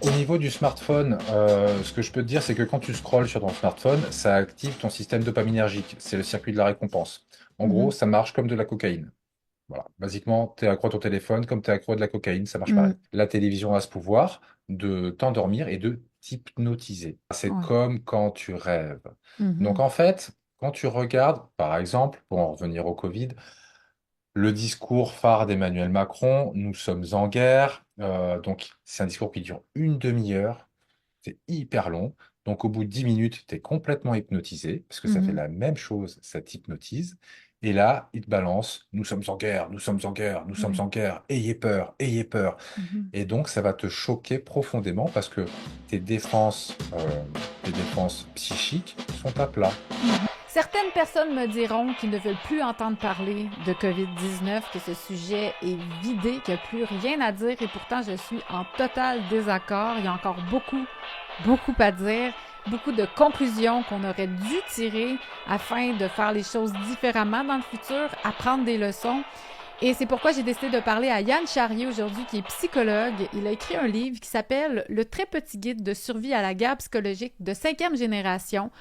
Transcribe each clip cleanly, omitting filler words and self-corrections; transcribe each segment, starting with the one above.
Au niveau du smartphone, ce que je peux te dire, c'est que quand tu scrolles sur ton smartphone, ça active ton système dopaminergique. C'est le circuit de la récompense. En gros, Mhm. ça marche comme de la cocaïne. Voilà. Basiquement, tu es accro à ton téléphone comme tu es accro à de la cocaïne, ça marche pareil. Mm. La télévision a ce pouvoir de t'endormir et de t'hypnotiser. C'est Ouais. comme quand tu rêves. Donc Mhm. en fait, quand tu regardes, par exemple, pour en revenir au Covid, le discours phare d'Emmanuel Macron, nous sommes en guerre. Donc c'est un discours qui dure une demi-heure. C'est hyper long. Donc, au bout de 10 minutes, tu es complètement hypnotisé, parce que ça fait Mhm. la même chose, ça t'hypnotise. Et là, il te balance, nous sommes en guerre, nous sommes en guerre, nous sommes Ouais. en guerre, ayez peur, ayez peur. Mhm. Et donc, ça va te choquer profondément parce que tes défenses psychiques sont à plat. Certaines personnes me diront qu'ils ne veulent plus entendre parler de COVID-19, que ce sujet est vidé, qu'il n'y a plus rien à dire et pourtant je suis en total désaccord. Il y a encore beaucoup à dire, beaucoup de conclusions qu'on aurait dû tirer afin de faire les choses différemment dans le futur, apprendre des leçons. Et c'est pourquoi j'ai décidé de parler à Yann Charrier aujourd'hui, qui est psychologue. Il a écrit un livre qui s'appelle Le très petit guide de survie à la guerre psychologique de cinquième génération.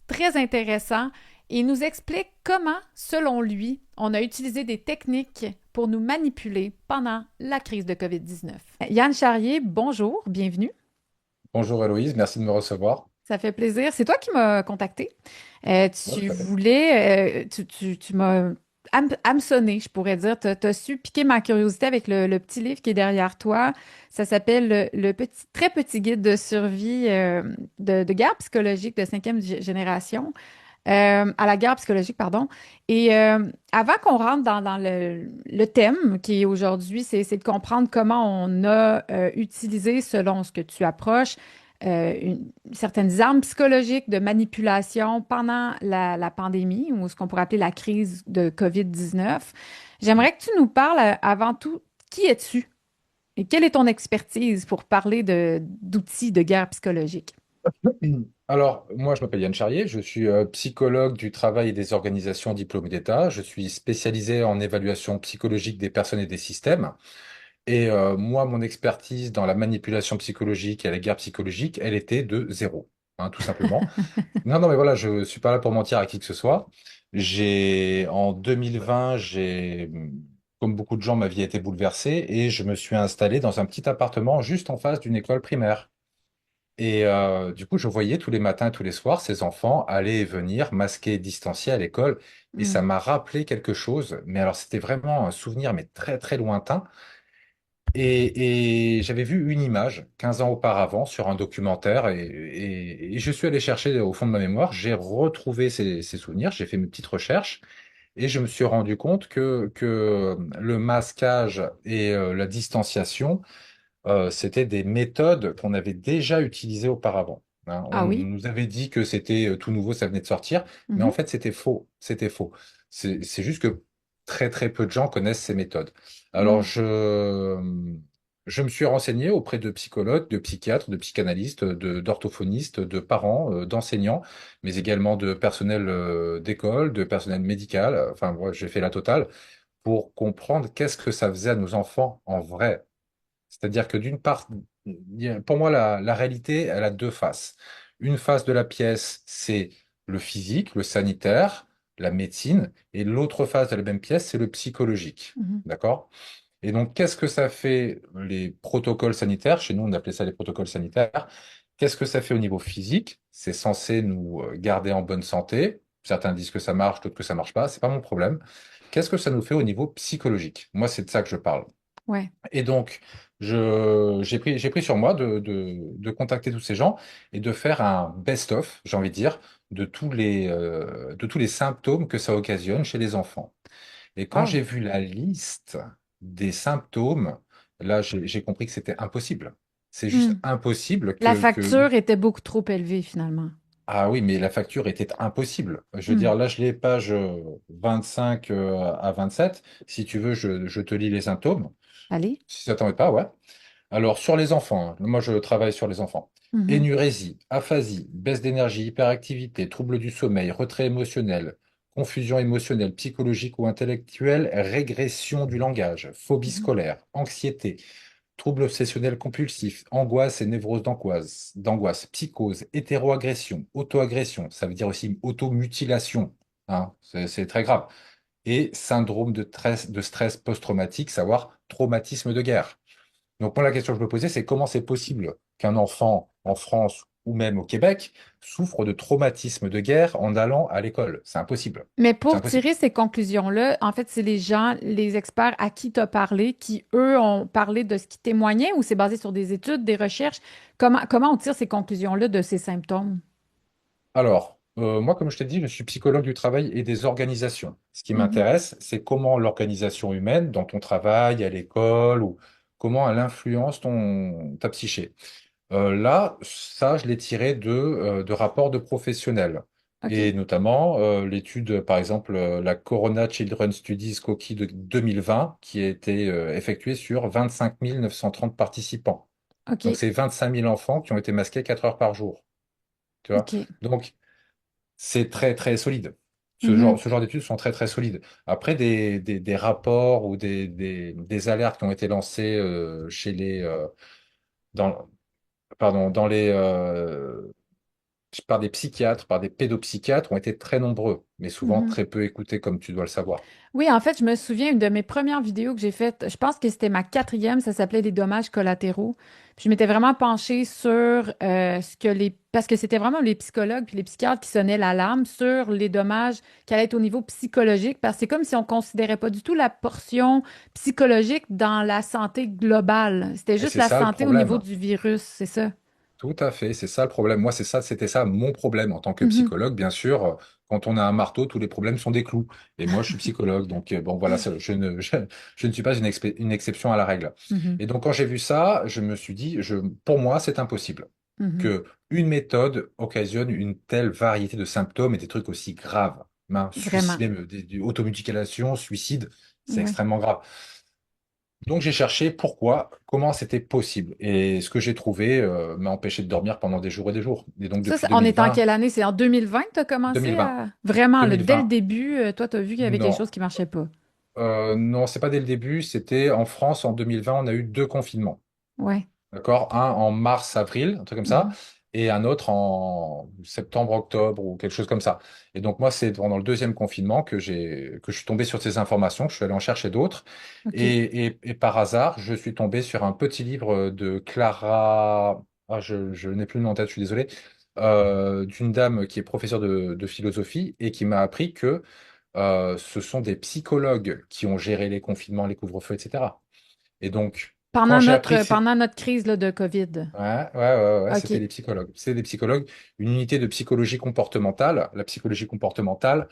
Très intéressant. Et il nous explique comment, selon lui, on a utilisé des techniques pour nous manipuler pendant la crise de COVID-19. Yann Charrier, bonjour, bienvenue. Bonjour Héloïse, merci de me recevoir. Ça fait plaisir. C'est toi qui m'as contacté. Ouais, Tu tout à fait. voulais, tu m'as hameçonné, je pourrais dire. Tu as su piquer ma curiosité avec le petit livre qui est derrière toi. Ça s'appelle le petit, très petit guide de survie de guerre psychologique de cinquième génération. À la guerre psychologique, pardon. Et avant qu'on rentre dans le thème qui est aujourd'hui, c'est de comprendre comment on a utilisé, selon ce que tu approches, certaines armes psychologiques de manipulation pendant la pandémie, ou ce qu'on pourrait appeler la crise de COVID-19. J'aimerais que tu nous parles avant tout, qui es-tu et quelle est ton expertise pour parler d'outils de guerre psychologique? Alors, moi, je m'appelle Yann Charrier, je suis psychologue du travail et des organisations diplômé d'État. Je suis spécialisé en évaluation psychologique des personnes et des systèmes. Et moi, mon expertise dans la manipulation psychologique et la guerre psychologique, elle était de zéro, hein, tout simplement. Non, non, mais voilà, je suis pas là pour mentir à qui que ce soit. En 2020, comme beaucoup de gens, ma vie a été bouleversée et je me suis installé dans un petit appartement juste en face d'une école primaire. Et du coup, je voyais tous les matins et tous les soirs ces enfants aller et venir, masqués et distanciés à l'école. Et ça Hmm. m'a rappelé quelque chose. Mais alors, c'était vraiment un souvenir, mais très, très lointain. Et j'avais vu une image 15 ans auparavant sur un documentaire et je suis allé chercher au fond de ma mémoire. J'ai retrouvé ces souvenirs, j'ai fait mes petites recherches et je me suis rendu compte que le masquage et la distanciation, c'était des méthodes qu'on avait déjà utilisées auparavant. Hein. Ah On oui? nous avait dit que c'était tout nouveau, ça venait de sortir, mais en Mhm. fait, c'était faux. C'était faux. C'est juste que très, très peu de gens connaissent ces méthodes. Alors, Hmm. je me suis renseigné auprès de psychologues, de psychiatres, de psychanalystes, d'orthophonistes, de parents, d'enseignants, mais également de personnel d'école, de personnel médical. Enfin, moi, j'ai fait la totale pour comprendre qu'est-ce que ça faisait à nos enfants en vrai. C'est-à-dire que d'une part, pour moi, la réalité, elle a deux faces. Une face de la pièce, c'est le physique, le sanitaire, la médecine, et l'autre face de la même pièce, c'est le psychologique. Mhm. D'accord? Et donc, qu'est-ce que ça fait les protocoles sanitaires? Chez nous, on appelait ça les protocoles sanitaires. Qu'est-ce que ça fait au niveau physique? C'est censé nous garder en bonne santé. Certains disent que ça marche, d'autres que ça marche pas. C'est pas mon problème. Qu'est-ce que ça nous fait au niveau psychologique? Moi, c'est de ça que je parle. Ouais. Et donc, j'ai pris sur moi de contacter tous ces gens et de faire un best-of, j'ai envie de dire, de tous les symptômes que ça occasionne chez les enfants. Et quand Wow. j'ai vu la liste des symptômes, là, j'ai compris que c'était impossible. C'est juste Hmm. impossible La que... facture était beaucoup trop élevée finalement. Ah oui, mais la facture était impossible. Je veux Hmm. dire, là, je l'ai page 25 à 27. Si tu veux, je te lis les symptômes. Allez. Si ça t'embête pas, ouais. Alors, sur les enfants, hein, moi je travaille sur les enfants. Mhm. Énurésie, aphasie, baisse d'énergie, hyperactivité, troubles du sommeil, retrait émotionnel, confusion émotionnelle, psychologique ou intellectuelle, régression du langage, phobie Mhm. scolaire, anxiété, troubles obsessionnels compulsifs, angoisse et névrose d'angoisse, psychose, hétéroagression, auto-agression, ça veut dire aussi automutilation, hein, c'est très grave, et syndrome de stress post-traumatique, savoir traumatisme de guerre. Donc moi, la question que je me posais, c'est comment c'est possible qu'un enfant en France ou même au Québec souffre de traumatisme de guerre en allant à l'école? C'est impossible. Mais C'est pour impossible. tirer ces conclusions-là, en fait, c'est les gens, les experts à qui tu as parlé, qui, eux, ont parlé de ce qui témoignait ou c'est basé sur des études, des recherches? Comment on tire ces conclusions-là de ces symptômes? Alors, moi, comme je t'ai dit, je suis psychologue du travail et des organisations. Ce qui Mhm, m'intéresse, c'est comment l'organisation humaine, dans ton travail, à l'école, ou comment elle influence ta psyché. Là, ça, je l'ai tiré de rapports de professionnels. Et OK, notamment l'étude, par exemple, la Corona Children Studies Cookie de 2020, qui a été effectuée sur 25 930 participants. Donc, OK, c'est 25 000 enfants qui ont été masqués 4 heures par jour. Tu vois? OK. Donc, c'est très, très solide. Mhm, Ce genre d'études sont très, très solides. Après, des rapports ou des alertes qui ont été lancées chez dans, pardon, par des psychiatres, par des pédopsychiatres ont été très nombreux, mais souvent mhm. très peu écoutés, comme tu dois le savoir. Oui, en fait, je me souviens, une de mes premières vidéos que j'ai faites, je pense que c'était ma quatrième, ça s'appelait Les dommages collatéraux. Puis je m'étais vraiment penchée sur ce que les... Parce que c'était vraiment les psychologues puis les psychiatres qui sonnaient l'alarme sur les dommages qui allaient être au niveau psychologique, parce que c'est comme si on considérait pas du tout la portion psychologique dans la santé globale. C'était Et juste c'est la ça le santé au niveau problème. du virus, c'est ça. Tout à fait, c'est ça le problème. Moi, c'était ça mon problème en tant que Mhm, psychologue. Bien sûr, quand on a un marteau, tous les problèmes sont des clous. Et moi, je suis psychologue, donc bon, voilà, je ne suis pas une exception à la règle. mhm, Et donc, quand j'ai vu ça, je me suis dit, pour moi, c'est impossible mhm. que une méthode occasionne une telle variété de symptômes et des trucs aussi graves. Ben, Vraiment. suicide, même, automutilation, suicide, c'est Ouais. extrêmement grave. Donc j'ai cherché comment c'était possible. Et ce que j'ai trouvé m'a empêché de dormir pendant des jours et des jours. Et donc Ça, depuis on est en 2020, quelle année? C'est en 2020 que tu as commencé 2020, à... Vraiment, là, dès le 2020, début, toi, tu as vu qu'il y avait quelque chose non. qui marchait pas. Non, c'est pas dès le début, c'était en France en 2020, on a eu deux confinements. Ouais. D'accord? Un en mars-avril, un truc comme ça, Mhm. et un autre en septembre-octobre ou quelque chose comme ça. Et donc moi, c'est pendant le deuxième confinement que je suis tombé sur ces informations, que je suis allé en chercher d'autres. OK. Et par hasard, je suis tombé sur un petit livre de Clara, je n'ai plus le nom en tête, je suis désolé, d'une dame qui est professeure de philosophie et qui m'a appris que ce sont des psychologues qui ont géré les confinements, les couvre-feux, etc. Et donc, quand j'ai appris que Pendant notre crise là, de COVID. Ouais, ouais, ouais, ouais, c'était OK. les psychologues. C'est des psychologues, une unité de psychologie comportementale. La psychologie comportementale,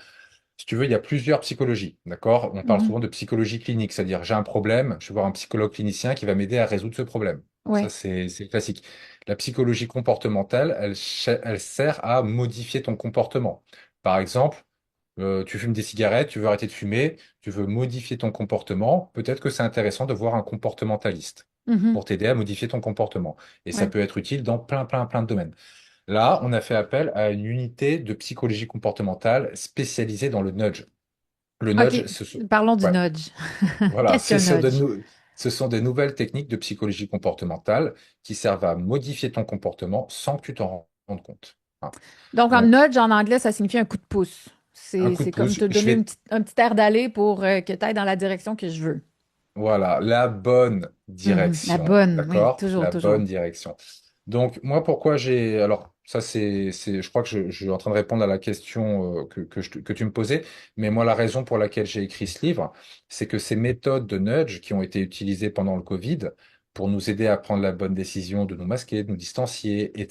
si tu veux, il y a plusieurs psychologies, d'accord? On parle Mhm. souvent de psychologie clinique, c'est-à-dire j'ai un problème, je vais voir un psychologue clinicien qui va m'aider à résoudre ce problème. Ça, Ouais. c'est classique. La psychologie comportementale, elle sert à modifier ton comportement. Par exemple, tu fumes des cigarettes, tu veux arrêter de fumer, tu veux modifier ton comportement, peut-être que c'est intéressant de voir un comportementaliste Mhm. pour t'aider à modifier ton comportement. Et ça Ouais. peut être utile dans plein, plein, plein de domaines. Là, on a fait appel à une unité de psychologie comportementale spécialisée dans le nudge. Le nudge, OK. Parlons du ouais, nudge. voilà, Qu'est-ce qu'un nudge? ce sont des nouvelles techniques de psychologie comportementale qui servent à modifier ton comportement sans que tu t'en rendes compte. Hein. Donc, un Donc, nudge en anglais, ça signifie un coup de pouce. un coup de C'est comme pouce, te donner un petit air d'aller pour que tu ailles dans la direction que je veux. voilà, la bonne Mhm. La direction, bonne, oui, d'accord? toujours, La toujours. bonne direction. Donc, moi, pourquoi alors, ça, je crois que je suis en train de répondre à la question que tu me posais, mais moi, la raison pour laquelle j'ai écrit ce livre, c'est que ces méthodes de nudge qui ont été utilisées pendant le Covid pour nous aider à prendre la bonne décision de nous masquer, de nous distancier, Mhm.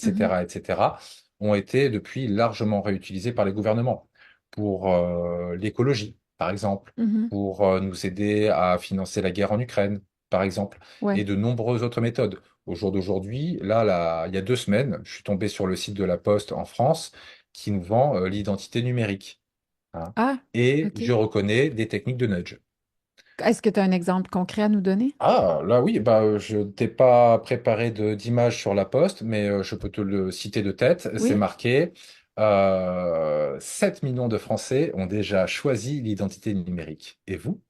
etc., ont été depuis largement réutilisées par les gouvernements pour l'écologie, par exemple, Mhm. pour nous aider à financer la guerre en Ukraine, par exemple, et Ouais. de nombreuses autres méthodes. Au jour d'aujourd'hui, il y a 2 semaines, je suis tombé sur le site de La Poste en France qui nous vend l'identité numérique. Hein. Ah, Et OK. je reconnais des techniques de nudge. Est-ce que tu as un exemple concret à nous donner? Ah, là oui, bah, je t'ai pas préparé d'image sur La Poste, mais je peux te le citer de tête. C'est Oui. marqué 7 millions de Français ont déjà choisi l'identité numérique. Et vous?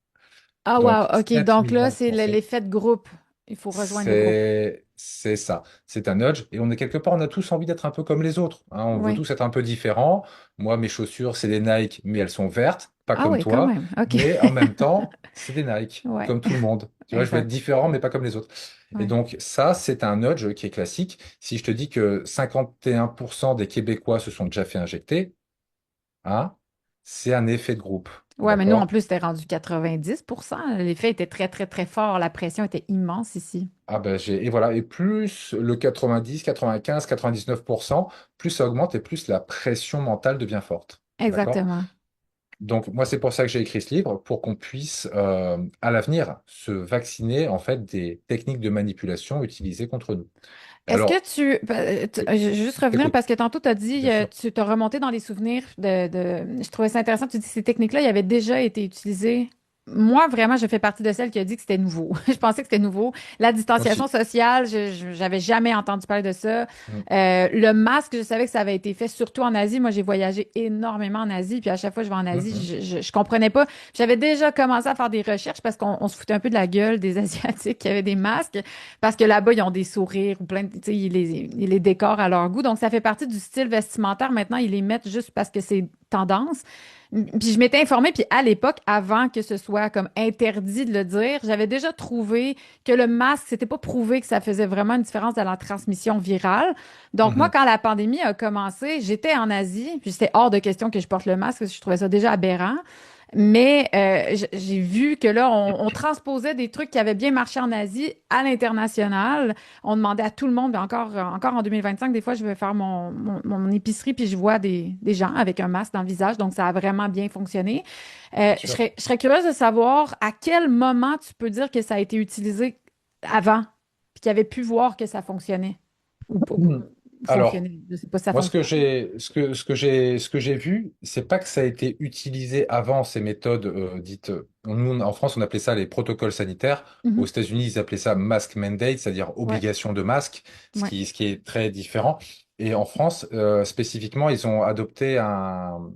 Ah, Donc, wow. OK. 7 Donc là, millions de c'est Français. l'effet de groupe. Il faut rejoindre le groupe. C'est ça. C'est un nudge. Et on est quelque part, on a tous envie d'être un peu comme les autres, hein. On veut Oui. tous être un peu différents. Moi, mes chaussures, c'est des Nike, mais elles sont vertes, pas Ah comme oui, quand toi. même. OK. Mais en même temps, c'est des Nike, Ouais, comme tout le monde. Tu vois, je veux être exact. différent, mais pas comme les autres. Et Ouais. donc, ça, c'est un nudge qui est classique. Si je te dis que 51% des Québécois se sont déjà fait injecter, hein, c'est un effet de groupe. Ouais, mais nous, en D'accord? plus, c'était rendu 90%. L'effet était très, très, très fort. La pression était immense ici. Ah ben et voilà, et plus le 90, 95, 99%, plus ça augmente et plus la pression mentale devient forte. D'accord? Exactement. Donc moi c'est pour ça que j'ai écrit ce livre, pour qu'on puisse à l'avenir se vacciner en fait des techniques de manipulation utilisées contre nous. Est-ce que Alors, je vais juste revenir parce écoute, que tantôt, tu as dit, bien sûr. tu t'as remonté dans les souvenirs je trouvais ça intéressant. Tu dis que ces techniques-là, ils avaient déjà été utilisées. Moi, vraiment, je fais partie de celles qui a dit que c'était nouveau. Je pensais que c'était nouveau. La Moi distanciation aussi. sociale, j'avais jamais entendu parler de ça. Mm. Le masque, je savais que ça avait été fait surtout en Asie. Moi, j'ai voyagé énormément en Asie, puis à chaque fois que je vais en Asie, Mhm. je comprenais pas. J'avais déjà commencé à faire des recherches parce qu'on se foutait un peu de la gueule des Asiatiques qui avaient des masques. Parce que là-bas, ils ont des sourires ou plein de, tu sais, ils les décorent à leur goût. Donc, ça fait partie du style vestimentaire. Maintenant, ils les mettent juste parce que c'est tendance. Puis je m'étais informée, puis à l'époque, avant que ce soit comme interdit de le dire, j'avais déjà trouvé que le masque, c'était pas prouvé que ça faisait vraiment une différence dans la transmission virale. Donc moi, Mhm. quand la pandémie a commencé, j'étais en Asie, puis c'était hors de question que je porte le masque, parce que je trouvais ça déjà aberrant. Mais j'ai vu que là, on transposait des trucs qui avaient bien marché en Asie à l'international. On demandait à tout le monde, encore en 2025, des fois, je vais faire mon épicerie, puis je vois des gens avec un masque dans le visage. Donc, ça a vraiment bien fonctionné. Bien sûr. Je serais curieuse de savoir à quel moment tu peux dire que ça a été utilisé avant, puis qu'il avait pu voir que ça fonctionnait. Mhm. Ou Alors, fonctionnait. Je sais pas si ça moi, fonctionne. ce que j'ai vu, c'est pas que ça a été utilisé avant ces méthodes dites. Nous, en France, on appelait ça les protocoles sanitaires. Aux Mhm. États-Unis, ils appelaient ça mask mandate, c'est-à-dire Ouais, obligation de masque, ouais. ce qui est très différent. Et en France, spécifiquement, ils ont adopté un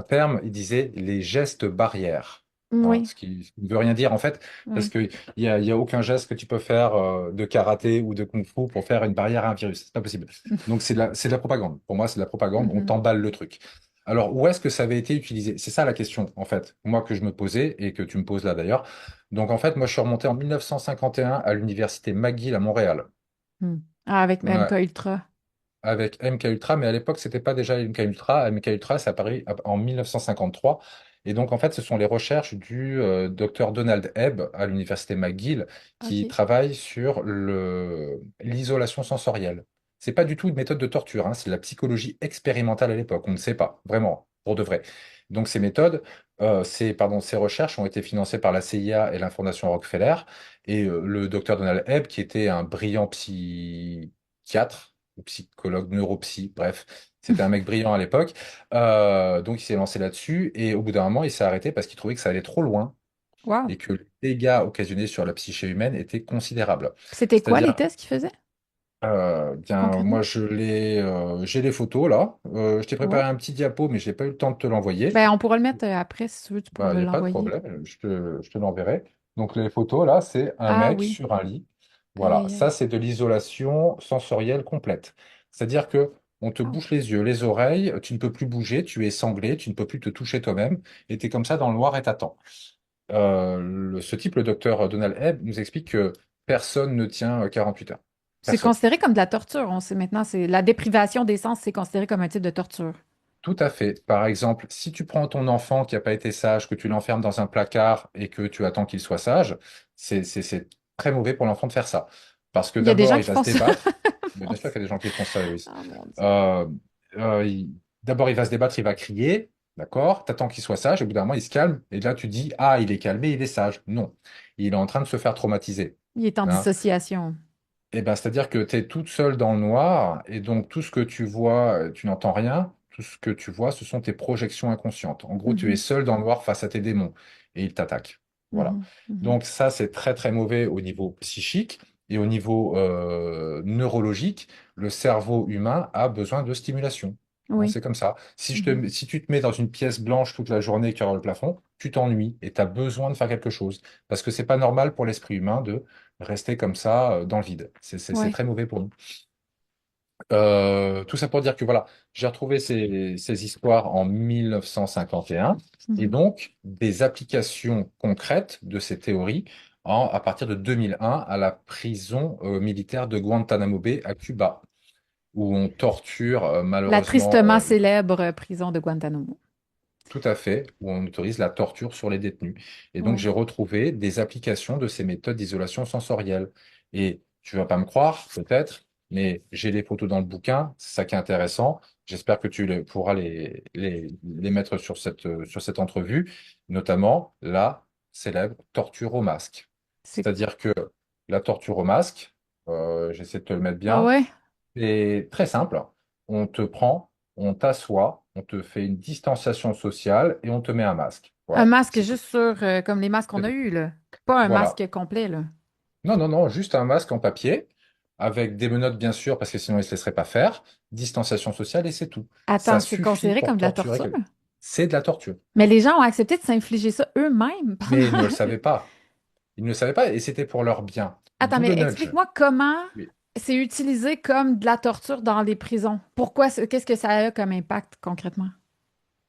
terme. Ils disaient les gestes barrières. Hein, Oui, ce qui ne veut rien dire en fait, parce oui. que il y a aucun geste que tu peux faire de karaté ou de kung-fu pour faire une barrière à un virus. C'est pas possible. Donc c'est de la propagande. Pour moi, c'est de la propagande. On Mhm. t'emballe le truc. Alors, où est-ce que ça avait été utilisé? C'est ça la question, en fait, moi que je me posais et que tu me poses là d'ailleurs. Donc, en fait, moi, je suis remonté en 1951 à l'université McGill à Montréal. Hmm. Ah, avec MK Ouais, Ultra. avec MK Ultra, mais à l'époque, c'était pas déjà MK Ultra. MK Ultra, ça apparu en 1953. Et donc, en fait, ce sont les recherches du docteur Donald Hebb à l'université McGill qui OK. travaille sur l'isolation sensorielle. C'est pas du tout une méthode de torture, hein, c'est de la psychologie expérimentale à l'époque. On ne sait pas, vraiment, pour de vrai. Donc, ces recherches ont été financées par la CIA et la Fondation Rockefeller. Et le docteur Donald Hebb, qui était un brillant psychiatre, ou psychologue, neuropsy, bref, c'était un mec brillant à l'époque. Donc il s'est lancé là-dessus et au bout d'un moment, il s'est arrêté parce qu'il trouvait que ça allait trop loin Wow. et que les dégâts occasionnés sur la psyché humaine étaient considérables. C'était quoi les C'est-à-dire, tests qu'il faisait bien, concrètement? moi j'ai les photos là. Je t'ai préparé Ouais. un petit diapo, mais j'ai pas eu le temps de te l'envoyer. Ben, on pourra le mettre après si tu veux, tu pourras Bah, il me n'y a pas de l'envoyer. problème, je te l'enverrai. Donc les photos là, c'est un Ah mec oui. sur un lit. Aïe, Voilà, aïe, ça aïe. c'est de l'isolation sensorielle complète. C'est-à-dire que on te Wow. bouche les yeux, les oreilles, tu ne peux plus bouger, tu es sanglé, tu ne peux plus te toucher toi-même, et tu es comme ça dans le noir et t'attends. Ce type, le docteur Donald Hebb, nous explique que personne ne tient 48 heures. C'est Personne. considéré comme de la torture. On sait maintenant, c'est la déprivation des sens, c'est considéré comme un type de torture. Tout à fait. Par exemple, si tu prends ton enfant qui n'a pas été sage, que tu l'enfermes dans un placard et que tu attends qu'il soit sage, c'est très mauvais pour l'enfant de faire ça. Parce que Il y a des d'abord, gens il qui va se font ça. débattre. Mais Mon bien sûr Dieu. qu'il y a des gens qui font ça, Louise. Ah mon Dieu. Euh, euh, il- D'abord, il va se débattre, il va crier. D'accord? T'attends qu'il soit sage. Au bout d'un moment, il se calme. Et là, tu dis, ah, il est calmé, il est sage. Non. Il est en train de se faire traumatiser. Il est en Hein. dissociation. Eh ben, c'est-à-dire que tu es toute seule dans le noir et donc tout ce que tu vois, tu n'entends rien. Tout ce que tu vois, ce sont tes projections inconscientes. En gros, tu es Mhm, seul dans le noir face à tes démons et ils t'attaquent. Voilà. mhm, mhm. Donc ça, c'est très très mauvais au niveau psychique et au niveau neurologique. Le cerveau humain a besoin de stimulation. Hein, Oui. c'est comme ça. Mhm. Si tu te mets dans une pièce blanche toute la journée qui aura le plafond, tu t'ennuies et tu as besoin de faire quelque chose. Parce que c'est pas normal pour l'esprit humain rester comme ça dans le vide. C'est Ouais. très mauvais pour nous. Tout ça pour dire que voilà, j'ai retrouvé ces histoires en 1951 et Mhm. donc des applications concrètes de ces théories à partir de 2001 à la prison militaire de Guantanamo Bay à Cuba, où on torture La malheureusement tristement célèbre prison de Guantanamo. tout à fait, où on autorise la torture sur les détenus. Et donc Ouais. j'ai retrouvé des applications de ces méthodes d'isolation sensorielle. Et tu vas pas me croire, peut-être, mais j'ai les photos dans le bouquin, c'est ça qui est intéressant. J'espère que pourras les mettre sur cette entrevue, notamment la célèbre torture au masque. C'est... C'est-à-dire que la torture au masque, j'essaie de te le mettre Ah bien, ouais? c'est très simple. On te prend, on t'assoit, on te fait une distanciation sociale et on te met un masque. Un Voilà. masque juste sur, comme les masques qu'on C'est a tout. eus, là. Pas un Voilà. masque complet, là. Non, non, non, juste un masque en papier, avec des menottes bien sûr, parce que sinon ils ne se laisseraient pas faire. Distanciation sociale et c'est tout. Ça Attends, c'est suffit considéré comme pour de la torturer torture? quelqu'un. C'est de la torture. Mais les gens ont accepté de s'infliger ça eux-mêmes Mais ils ne pendant... le savaient pas. Ils ne le savaient pas et c'était pour leur bien. Attends, D'où mais le nudge. explique-moi comment Oui. c'est utilisé comme de la torture dans les prisons. Pourquoi, qu'est-ce que ça a comme impact concrètement?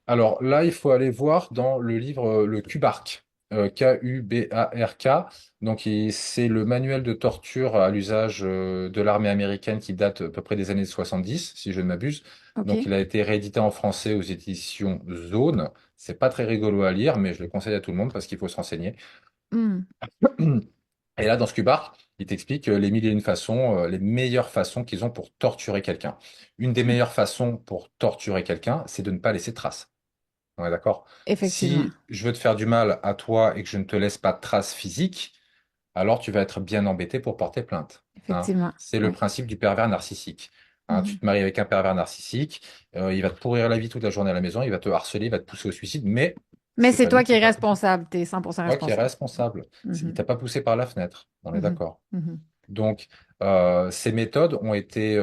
Alors là, il faut aller voir dans le livre le Kubark, Kubark. Donc c'est le manuel de torture à l'usage de l'armée américaine qui date à peu près des années 70, si je ne m'abuse. OK. Donc il a été réédité en français aux éditions Zone. C'est pas très rigolo à lire, mais je le conseille à tout le monde parce qu'il faut se renseigner. Hmm. Et là, dans ce Kubark, il t'explique les mille et une façons, les meilleures façons qu'ils ont pour torturer quelqu'un. Une des meilleures façons pour torturer quelqu'un, c'est de ne pas laisser de traces. On est d'accord? Effectivement. Si je veux te faire du mal à toi et que je ne te laisse pas de traces physiques, alors tu vas être bien embêté pour porter plainte. Hein. Effectivement. C'est le Oui. principe du pervers narcissique. Hein, tu Mhm. te maries avec un pervers narcissique, il va te pourrir la vie toute la journée à la maison, il va te harceler, il va te pousser au suicide, mais Mais c'est c'est pas lui toi qui qui es t'a poussé. responsable. Tu es 100% Toi qui es responsable. responsable. Il Mhm. t'a pas poussé par la fenêtre. On est Mhm. d'accord. Mhm. Donc, ces méthodes ont été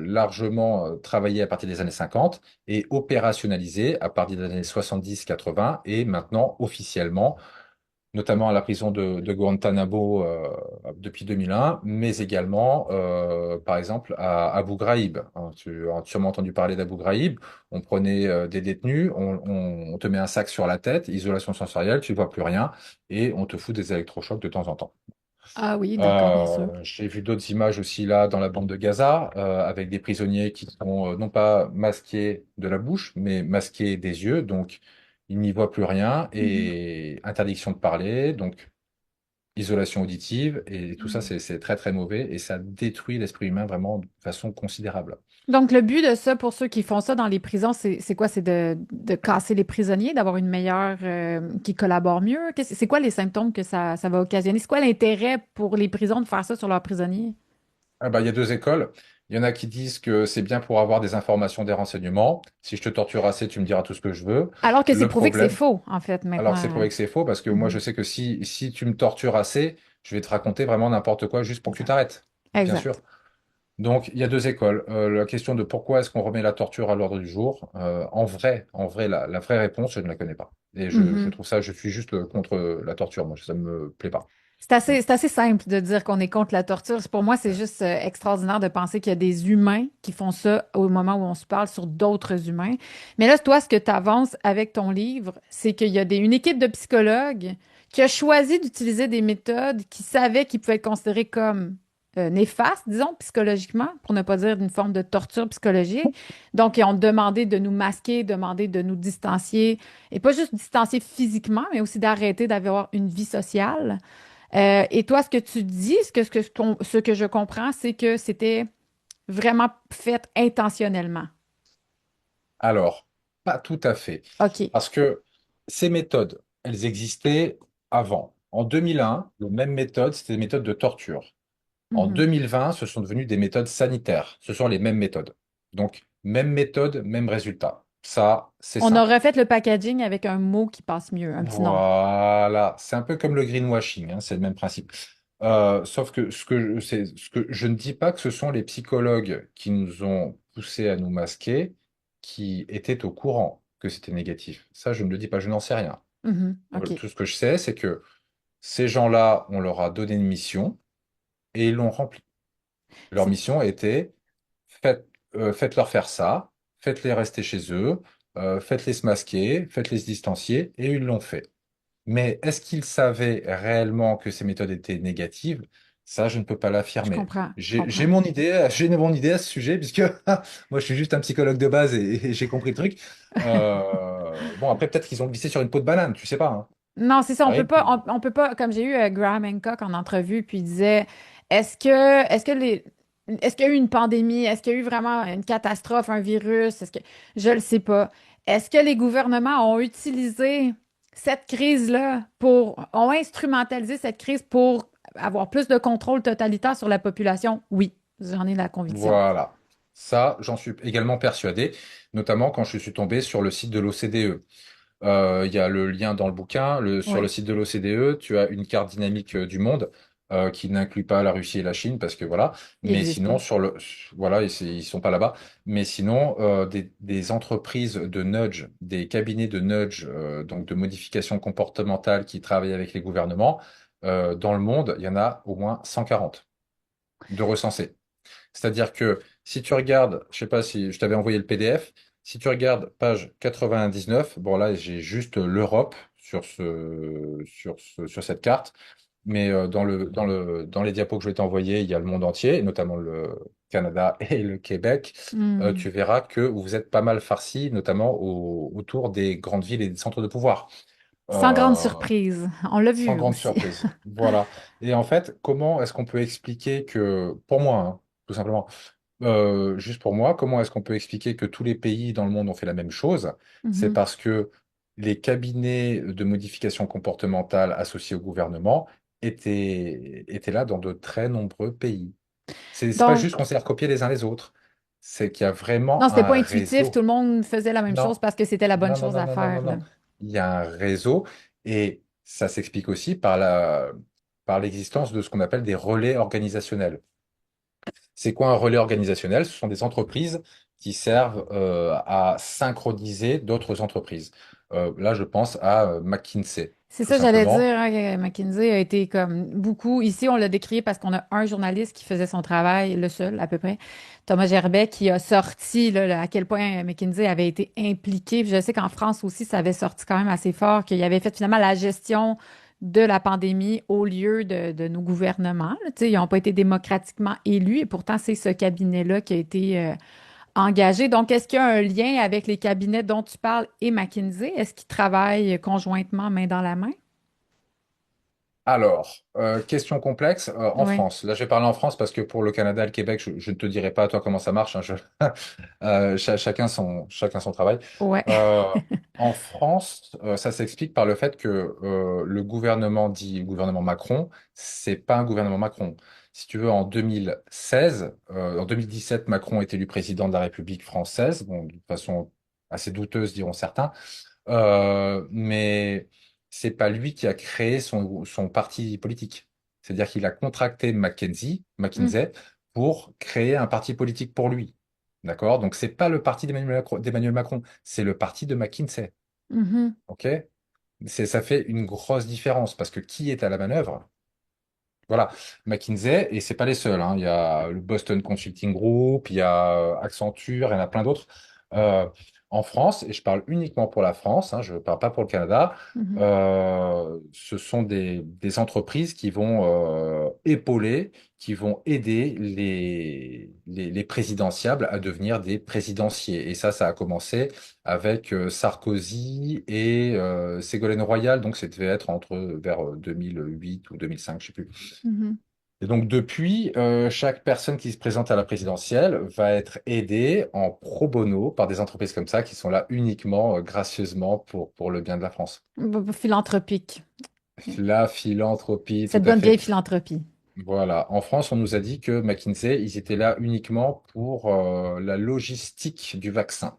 largement travaillées à partir des années 50 et opérationnalisées à partir des années 70-80 et maintenant officiellement, notamment à la prison de Guantanamo depuis 2001, mais également, par exemple, à Abu Ghraib. Hein, tu as sûrement entendu parler d'Abu Ghraib. On prenait des détenus, on te met un sac sur la tête, isolation sensorielle, tu ne vois plus rien et on te fout des électrochocs de temps en temps. Ah oui, d'accord, bien sûr. J'ai vu d'autres images aussi là dans la bande de Gaza, avec des prisonniers qui sont non pas masqués de la bouche, mais masqués des yeux, donc ils n'y voient plus rien, Mhm. et interdiction de parler, donc isolation auditive, et tout ça Mhm. c'est très très mauvais, et ça détruit l'esprit humain vraiment de façon considérable. Donc, le but de ça, pour ceux qui font ça dans les prisons, c'est quoi? C'est de casser les prisonniers, d'avoir une meilleure, qui collabore mieux? C'est quoi les symptômes que ça va occasionner? C'est quoi l'intérêt pour les prisons de faire ça sur leurs prisonniers? Ah bah, il y a deux écoles. Il y en a qui disent que c'est bien pour avoir des informations, des renseignements. Si je te torture assez, tu me diras tout ce que je veux. Alors que c'est Le prouvé que c'est problème, faux, en fait, alors c'est maintenant. prouvé que c'est faux parce que moi je Mhm. sais que si tu me tortures assez, je vais te raconter vraiment n'importe quoi juste pour que tu Exact. t'arrêtes. Bien sûr. Exact. Donc il y a deux écoles. La question de pourquoi est-ce qu'on remet la torture à l'ordre du jour, en vrai, la vraie réponse, je ne la connais pas. Et je Mhm. trouve ça, je suis juste contre la torture. Moi, ça me plaît pas. C'est assez simple de dire qu'on est contre la torture. Pour moi, c'est juste extraordinaire de penser qu'il y a des humains qui font ça au moment où on se parle sur d'autres humains. Mais là, toi, ce que tu avances avec ton livre, c'est qu'il y a une équipe de psychologues qui a choisi d'utiliser des méthodes qui savaient qu'ils pouvaient être considérées comme néfastes, disons, psychologiquement, pour ne pas dire d'une forme de torture psychologique. Donc, ils ont demandé de nous masquer, demandé de nous distancier, et pas juste distancier physiquement, mais aussi d'arrêter d'avoir une vie sociale. Et toi, ce que tu dis, ce que je comprends, c'est que c'était vraiment fait intentionnellement. Alors, pas tout à fait. OK. Parce que ces méthodes, elles existaient avant. En 2001, les mêmes méthodes, c'était des méthodes de torture. En Mhm. 2020, ce sont devenues des méthodes sanitaires. Ce sont les mêmes méthodes. Donc, même méthode, même résultat. Ça, c'est On a simple. refait le packaging avec un mot qui passe mieux, un petit nom. Voilà, c'est un peu comme le greenwashing, hein, c'est le même principe. Sauf que ce que je ne dis pas que ce sont les psychologues qui nous ont poussés à nous masquer qui étaient au courant que c'était négatif. Ça, je ne le dis pas, je n'en sais rien. Mhm. OK. Tout ce que je sais, c'est que ces gens-là, on leur a donné une mission. et ils l'ont rempli. Leur C'est, mission était faites, faites-leur faire ça, faites-les rester chez eux, faites-les se masquer, faites-les se distancier, et ils l'ont fait. Mais est-ce qu'ils savaient réellement que ces méthodes étaient négatives? Ça, je ne peux pas je l'affirmer. comprends, je J'ai comprends. mon idée, j'ai mon idée à ce sujet, puisque moi, je suis juste un psychologue de base et j'ai compris le truc. Bon, après, peut-être qu'ils ont glissé sur une peau de banane, tu sais pas, hein. Non, c'est ça, Ça arrive. on peut pas, comme j'ai eu Graham Hancock en entrevue, puis il disait, est-ce qu'il y a eu une pandémie? Est-ce qu'il y a eu vraiment une catastrophe, un virus? Je le sais pas. Est-ce que les gouvernements ont utilisé cette crise-là ont instrumentalisé cette crise pour avoir plus de contrôle totalitaire sur la population? Oui, j'en ai la conviction. Voilà. Ça, j'en suis également persuadé, notamment quand je suis tombé sur le site de l'OCDE. Il y a le lien dans le bouquin. Sur le Oui, site de l'OCDE, tu as une carte dynamique du monde qui n'inclut pas la Russie et la Chine parce que voilà. il Mais n'existe sinon, pas. voilà, ils sont pas là-bas. Mais sinon, des entreprises de nudge, des cabinets de nudge, donc de modification comportementale qui travaillent avec les gouvernements, dans le monde, il y en a au moins 140 de recensés. C'est-à-dire que si tu regardes, je sais pas si je t'avais envoyé le PDF, si tu regardes page 99, bon là j'ai juste l'Europe sur cette carte, mais dans les diapos que je vais t'envoyer, il y a le monde entier, notamment le Canada et le Québec. Hmm. Tu verras que vous êtes pas mal farcis, notamment autour des grandes villes et des centres de pouvoir. Sans grande Euh, surprise. On l'a Sans vu grande aussi. surprise. Voilà. Et en fait, comment est-ce qu'on peut expliquer que, pour moi, hein, tout simplement, juste pour moi, comment est-ce qu'on peut expliquer que tous les pays dans le monde ont fait la même chose? C'est Mhm. parce que les cabinets de modification comportementale associés au gouvernement étaient là dans de très nombreux pays. C'est pas juste Donc, qu'on s'est recopiés les uns les autres, c'est qu'il y a non, vraiment c'était pas un intuitif, tout réseau. le monde faisait la même chose Non, parce que c'était la bonne non, non, chose non, à non, non, non, faire, là. non. Il y a un réseau et ça s'explique aussi par l'existence de ce qu'on appelle des relais organisationnels. C'est quoi un relais organisationnel? Ce sont des entreprises qui servent à synchroniser d'autres entreprises. Là, je pense à McKinsey, C'est tout ça, j'allais dire, simplement. hein, que McKinsey a été comme beaucoup. Ici, on l'a décrié parce qu'on a un journaliste qui faisait son travail, le seul à peu près, Thomas Gerbet, qui a sorti à quel point McKinsey avait été impliqué. Puis je sais qu'en France aussi, ça avait sorti quand même assez fort, qu'il avait fait finalement la gestion de la pandémie au lieu de nos gouvernements, là. Tu sais, ils n'ont pas été démocratiquement élus et pourtant, c'est ce cabinet-là qui a été engagé. Donc, est-ce qu'il y a un lien avec les cabinets dont tu parles et McKinsey? Est-ce qu'ils travaillent conjointement, main dans la main? Alors, question complexe en Oui, France. Là, je vais parler en France parce que pour le Canada et le Québec, je ne te dirai pas à toi comment ça marche, hein, chacun son travail. ouais. Euh, En France, ça s'explique par le fait que le gouvernement dit gouvernement Macron, c'est pas un gouvernement Macron. Si tu veux, en 2016, en 2017, Macron est élu président de la République française, bon, de façon assez douteuse, diront certains. Mais c'est pas lui qui a créé son parti politique. C'est-à-dire qu'il a contracté Mm, McKinsey pour créer un parti politique pour lui. D'accord? Donc c'est pas le parti d'Emmanuel Macron, c'est le parti de McKinsey. mhm. OK? Ça fait une grosse différence parce que qui est à la manœuvre? Voilà, McKinsey, et c'est pas les seuls, hein. Il y a le Boston Consulting Group, il y a Accenture, il y en a plein d'autres. Euh, En France, et je parle uniquement pour la France, hein, je ne parle pas pour le Canada, Mhm, ce sont des entreprises qui vont épauler, qui vont aider les présidentiables à devenir des présidentiers. Et ça a commencé avec Sarkozy et Ségolène Royal, donc ça devait être vers 2008 ou 2005, je sais plus. mhm. Et donc depuis, chaque personne qui se présente à la présidentielle va être aidée en pro bono par des entreprises comme ça qui sont là uniquement, gracieusement pour le bien de la France. Philanthropique. La philanthropie, tout Cette à bonne fait. vieille philanthropie. Voilà. En France, on nous a dit que McKinsey, ils étaient là uniquement pour la logistique du vaccin.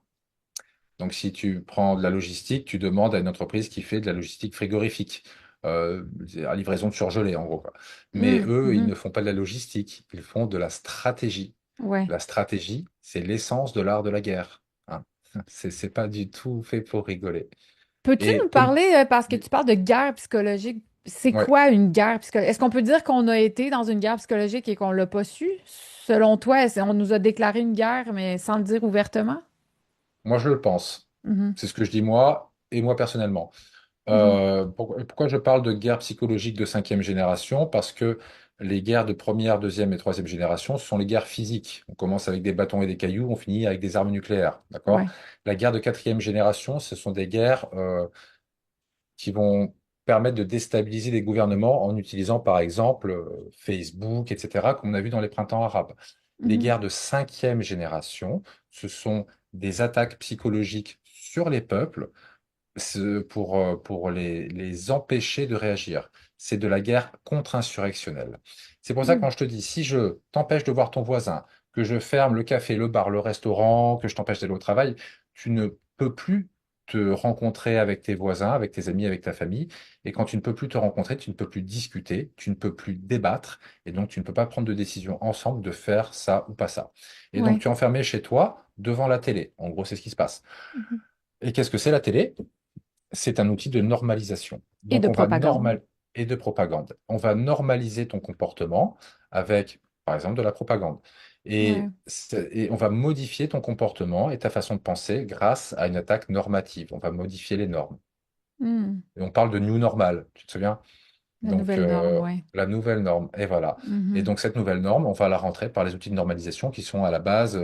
Donc, si tu prends de la logistique, tu demandes à une entreprise qui fait de la logistique frigorifique, à livraison de surgelés, en gros, quoi. Mais Mm, eux, ils mhm. ne font pas de la logistique, ils font de la stratégie. Ouais. La stratégie, c'est l'essence de l'art de la guerre, hein. C'est pas du tout fait pour rigoler. Peux-tu Et nous comme parler, parce que tu parles de guerre psychologique c'est Ouais. quoi une guerre psychologique? Est-ce qu'on peut dire qu'on a été dans une guerre psychologique et qu'on l'a pas su? Selon toi, on nous a déclaré une guerre, mais sans le dire ouvertement? Moi, je le pense. Mhm, C'est ce que je dis moi et moi personnellement. mhm, Pourquoi je parle de guerre psychologique de cinquième génération? Parce que les guerres de première, deuxième et troisième génération, ce sont les guerres physiques. On commence avec des bâtons et des cailloux, on finit avec des armes nucléaires. D'accord? ouais. La guerre de quatrième génération, ce sont des guerres qui vont permettre de déstabiliser des gouvernements en utilisant par exemple Facebook, etc., comme on a vu dans les printemps arabes. Les Mhm, guerres de cinquième génération, ce sont des attaques psychologiques sur les peuples pour les empêcher de réagir. C'est de la guerre contre-insurrectionnelle. C'est pour ça que mhm, quand je te dis, si je t'empêche de voir ton voisin, que je ferme le café, le bar, le restaurant, que je t'empêche d'aller au travail, tu ne peux plus te rencontrer avec tes voisins, avec tes amis, avec ta famille. Et quand tu ne peux plus te rencontrer, tu ne peux plus discuter, tu ne peux plus débattre, et donc tu ne peux pas prendre de décision ensemble de faire ça ou pas ça. Et donc ouais. tu es enfermé chez toi devant la télé. En gros, c'est ce qui se passe. Mhm. Et qu'est-ce que c'est la télé? C'est un outil de normalisation. Et Donc, de on va propagande. normal et de propagande. On va normaliser ton comportement avec, par exemple, de la propagande. Ouais. Et on va modifier ton comportement et ta façon de penser grâce à une attaque normative. On va modifier les normes. Hmm. Et on parle de new normal, tu te souviens? La Donc, nouvelle norme, ouais. la nouvelle norme. Et voilà. Et Mhm. donc, cette nouvelle norme, on va la rentrer par les outils de normalisation qui sont à la base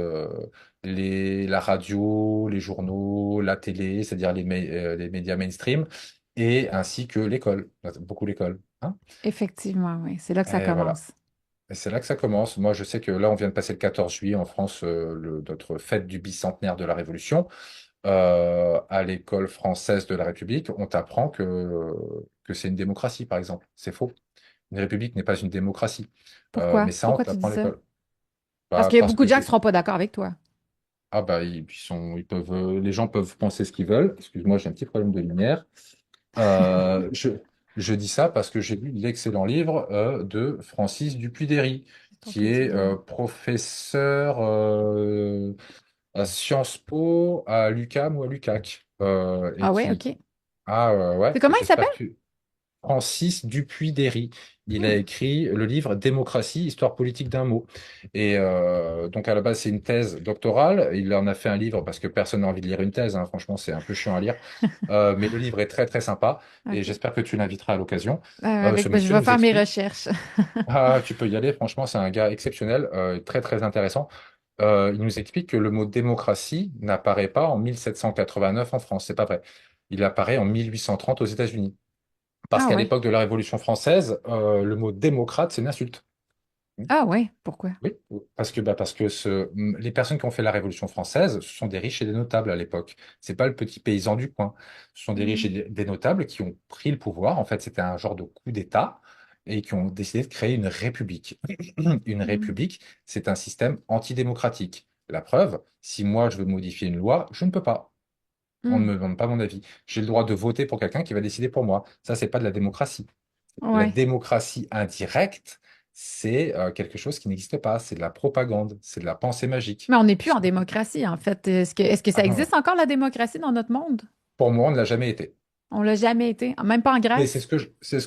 la radio, les journaux, la télé, c'est-à-dire les médias mainstream, et ainsi que l'école, beaucoup l'école. Hein. Effectivement, oui. C'est là que ça Et voilà. commence. Et c'est là que ça commence. Moi, je sais que là, on vient de passer le 14 juillet en France, notre fête du bicentenaire de la Révolution. À l'école française de la République, on t'apprend que c'est une démocratie, par exemple. C'est faux. Une république n'est pas une démocratie. Mais Pourquoi? ça, on Pourquoi tu dis t'apprend à ça? l'école. Parce Bah, qu'il y a parce beaucoup que de gens qui j'ai. seront pas d'accord avec toi. Ah bah les gens peuvent penser ce qu'ils veulent. Excuse-moi, j'ai un petit problème de lumière. Euh, je, je dis ça parce que j'ai lu l'excellent livre de Francis Dupuy-Derry, Ton qui petit est bonhomme. professeur à Sciences Po, à l'UQAM ou à l'UQAC, et Ah ouais, qui. OK. Ah C'est ouais, comment il s'appelle? j'espère que tu. Francis Dupuy-Derry. Il a Hmm. écrit le livre Démocratie, histoire politique d'un mot. Et donc à la base, c'est une thèse doctorale. Il en a fait un livre parce que personne n'a envie de lire une thèse. Hein. Franchement, c'est un peu chiant à lire. Mais le livre est très très sympa et OK. j'espère que tu l'inviteras à l'occasion. Ce Ben, je monsieur vais nous faire mes explique. recherches. Ah, tu peux y aller. Franchement, c'est un gars exceptionnel, très très intéressant. Il nous explique que le mot démocratie n'apparaît pas en 1789 en France. C'est pas vrai. Il apparaît en 1830 aux États-Unis. Parce Ah qu'à ouais. l'époque de la Révolution française, le mot démocrate, c'est une insulte. Ah ouais. Pourquoi? Oui, parce que les personnes qui ont fait la Révolution française, ce sont des riches et des notables à l'époque. C'est pas le petit paysan du coin. Ce sont des riches et Hmm. des notables qui ont pris le pouvoir. En fait, c'était un genre de coup d'État et qui ont décidé de créer une république. Une Hmm. république, c'est un système antidémocratique. La preuve, si moi je veux modifier une loi, je ne peux pas. On ne Hmm. me demande pas mon avis. J'ai le droit de voter pour quelqu'un qui va décider pour moi. Ça, c'est pas de la démocratie. La Ouais. démocratie indirecte, c'est quelque chose qui n'existe pas. C'est de la propagande, c'est de la pensée magique. Mais on n'est plus en Ce- démocratie, en fait. Est-ce que ça Ah existe non, encore, la démocratie, dans notre monde? pour moi, on ne l'a jamais été. On l'a jamais été. Même pas en Mais Grèce? c'est ce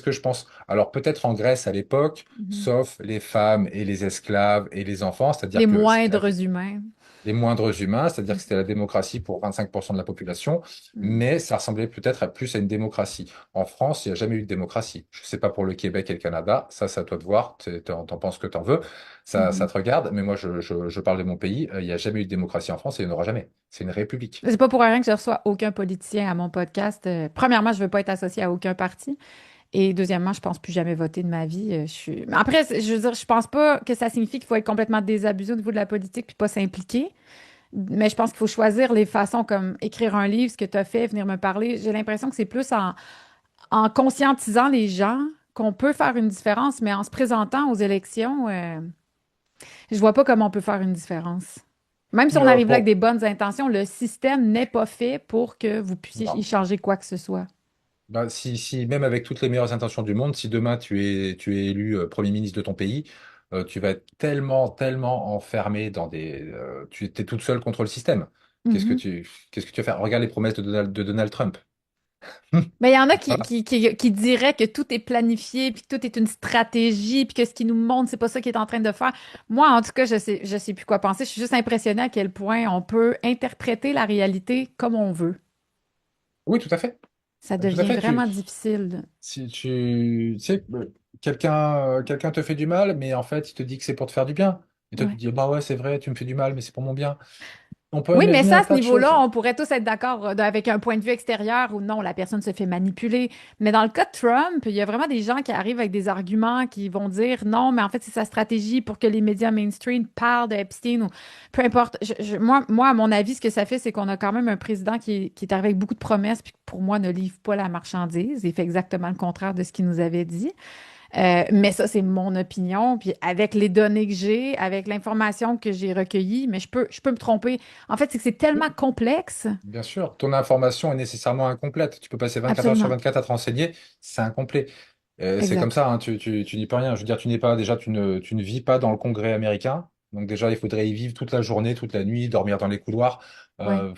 que je pense. Alors peut-être en Grèce à l'époque, Mhm. sauf les femmes et les esclaves et les enfants, Les c'est-à-dire que c'était moindres humains. les moindres humains, c'est-à-dire que Mhm. c'était la démocratie pour 25% de la population, Mhm. mais ça ressemblait peut-être plus à une démocratie. En France, il n'y a jamais eu de démocratie. Je ne sais pas pour le Québec et le Canada, ça c'est à toi de voir, t'en penses que t'en veux, ça Mhm. te regarde, mais moi je parle de mon pays, il n'y a jamais eu de démocratie en France et il n'y en aura jamais. C'est une république. C'est pas pour rien que je reçois aucun politicien à mon podcast. Premièrement, je veux pas être associée à aucun parti. Et deuxièmement, je pense plus jamais voter de ma vie. Mais après, je veux dire, je pense pas que ça signifie qu'il faut être complètement désabusé au niveau de la politique puis pas s'impliquer. Mais je pense qu'il faut choisir les façons comme écrire un livre, ce que tu as fait, venir me parler. J'ai l'impression que c'est plus en conscientisant les gens qu'on peut faire une différence, mais en se présentant aux élections, je vois pas comment on peut faire une différence. Même si on arrive là avec Pour... des bonnes intentions, le système n'est pas fait pour que vous puissiez y Non. changer quoi que ce soit. Bah, si, même avec toutes les meilleures intentions du monde, si demain tu es élu Premier ministre de ton pays, tu vas être tellement enfermé tu es toute seule contre le système. Mhm. Qu'est-ce que tu vas faire? Regarde les promesses de Donald Trump. Mais il y en a Voilà. qui diraient que tout est planifié, puis que tout est une stratégie, puis que ce qu'ils nous montrent, c'est pas ça qu'ils est en train de faire. Moi, en tout cas, je sais plus quoi penser. Je suis juste impressionnée à quel point on peut interpréter la réalité comme on veut. Oui, tout à fait. Ça Tout à devient fait. vraiment difficile. Si tu sais, quelqu'un te fait du mal, mais en fait, il te dit que c'est pour te faire du bien. Et toi, tu te Ouais. dis, bah ouais, c'est vrai, tu me fais du mal, mais c'est pour mon bien. On peut Oui, mais imaginer ça, un à ce tas de niveau-là, choses. on pourrait tous être d'accord avec un point de vue extérieur ou non, la personne se fait manipuler. Mais dans le cas de Trump, il y a vraiment des gens qui arrivent avec des arguments qui vont dire non, mais en fait, c'est sa stratégie pour que les médias mainstream parlent de Epstein ou peu importe. Moi, à mon avis, ce que ça fait, c'est qu'on a quand même un président qui est arrivé avec beaucoup de promesses, puis qui, pour moi, ne livre pas la marchandise. Il fait exactement le contraire de ce qu'il nous avait dit. Mais ça, c'est mon opinion. Puis avec les données que j'ai, avec l'information que j'ai recueillie, mais je peux me tromper. En fait, c'est que c'est tellement complexe. Bien sûr, ton information est nécessairement incomplète. Tu peux passer 24 heures sur Absolument. 24 à te renseigner, c'est incomplet. C'est comme Exact. ça, hein, tu n'y peux rien. Je veux dire, tu n'es pas, déjà, tu ne vis pas dans le Congrès américain. Donc déjà, il faudrait y vivre toute la journée, toute la nuit, dormir dans les couloirs. Ouais. Euh,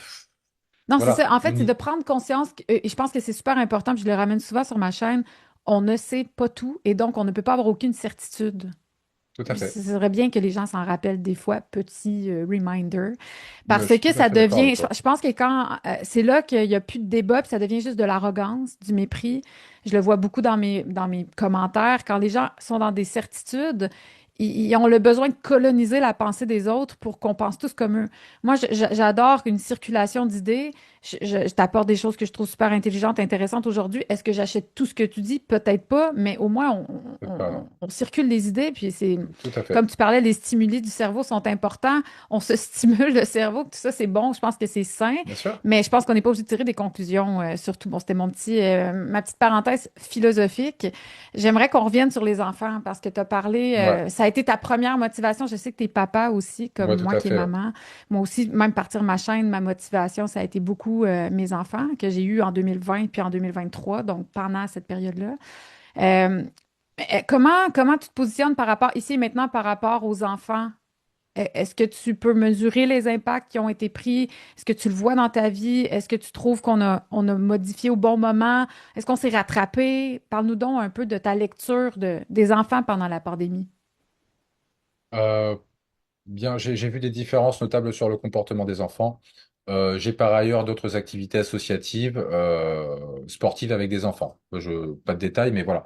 Non, c'est voilà. ça. En fait, c'est de prendre conscience, et je pense que c'est super important, puis je le ramène souvent sur ma chaîne, on ne sait pas tout, et donc on ne peut pas avoir aucune certitude. Tout à fait. Ce serait bien que les gens s'en rappellent des fois, petit reminder, Mais parce je suis que tout à ça fait d'accord avec devient, toi. je pense que quand c'est là qu'il n'y a plus de débat, puis ça devient juste de l'arrogance, du mépris. Je le vois beaucoup dans mes commentaires, quand les gens sont dans des certitudes, ils ont le besoin de coloniser la pensée des autres pour qu'on pense tous comme eux. Moi, j'adore une circulation d'idées. Je t'apporte des choses que je trouve super intelligentes, intéressantes aujourd'hui. Est-ce que j'achète tout ce que tu dis? Peut-être pas, mais au moins, C'est pas, non. on circule les idées, puis c'est Tout à fait. comme tu parlais, les stimuli du cerveau sont importants. On se stimule le cerveau, tout ça, c'est bon. Je pense que c'est sain. Bien sûr. Mais je pense qu'on n'est pas obligé de tirer des conclusions. Surtout, bon, c'était ma petite parenthèse philosophique. J'aimerais qu'on revienne sur les enfants parce que tu as parlé, Ouais. ça a été ta première motivation. Je sais que tu es papa aussi, comme Ouais, tout moi à qui est fait. Ouais. maman. Moi aussi, même partir ma chaîne, ma motivation, ça a été beaucoup mes enfants que j'ai eus en 2020 puis en 2023, donc pendant cette période-là. Euh, comment tu te positionnes par rapport, ici et maintenant, par rapport aux enfants? Est-ce que tu peux mesurer les impacts qui ont été pris? Est-ce que tu le vois dans ta vie? Est-ce que tu trouves on a modifié au bon moment? Est-ce qu'on s'est rattrapé? Parle-nous donc un peu de ta lecture des enfants pendant la pandémie. Euh, Bien, j'ai vu des différences notables sur le comportement des enfants. J'ai par ailleurs d'autres activités associatives, sportives avec des enfants. Pas de détails, mais voilà,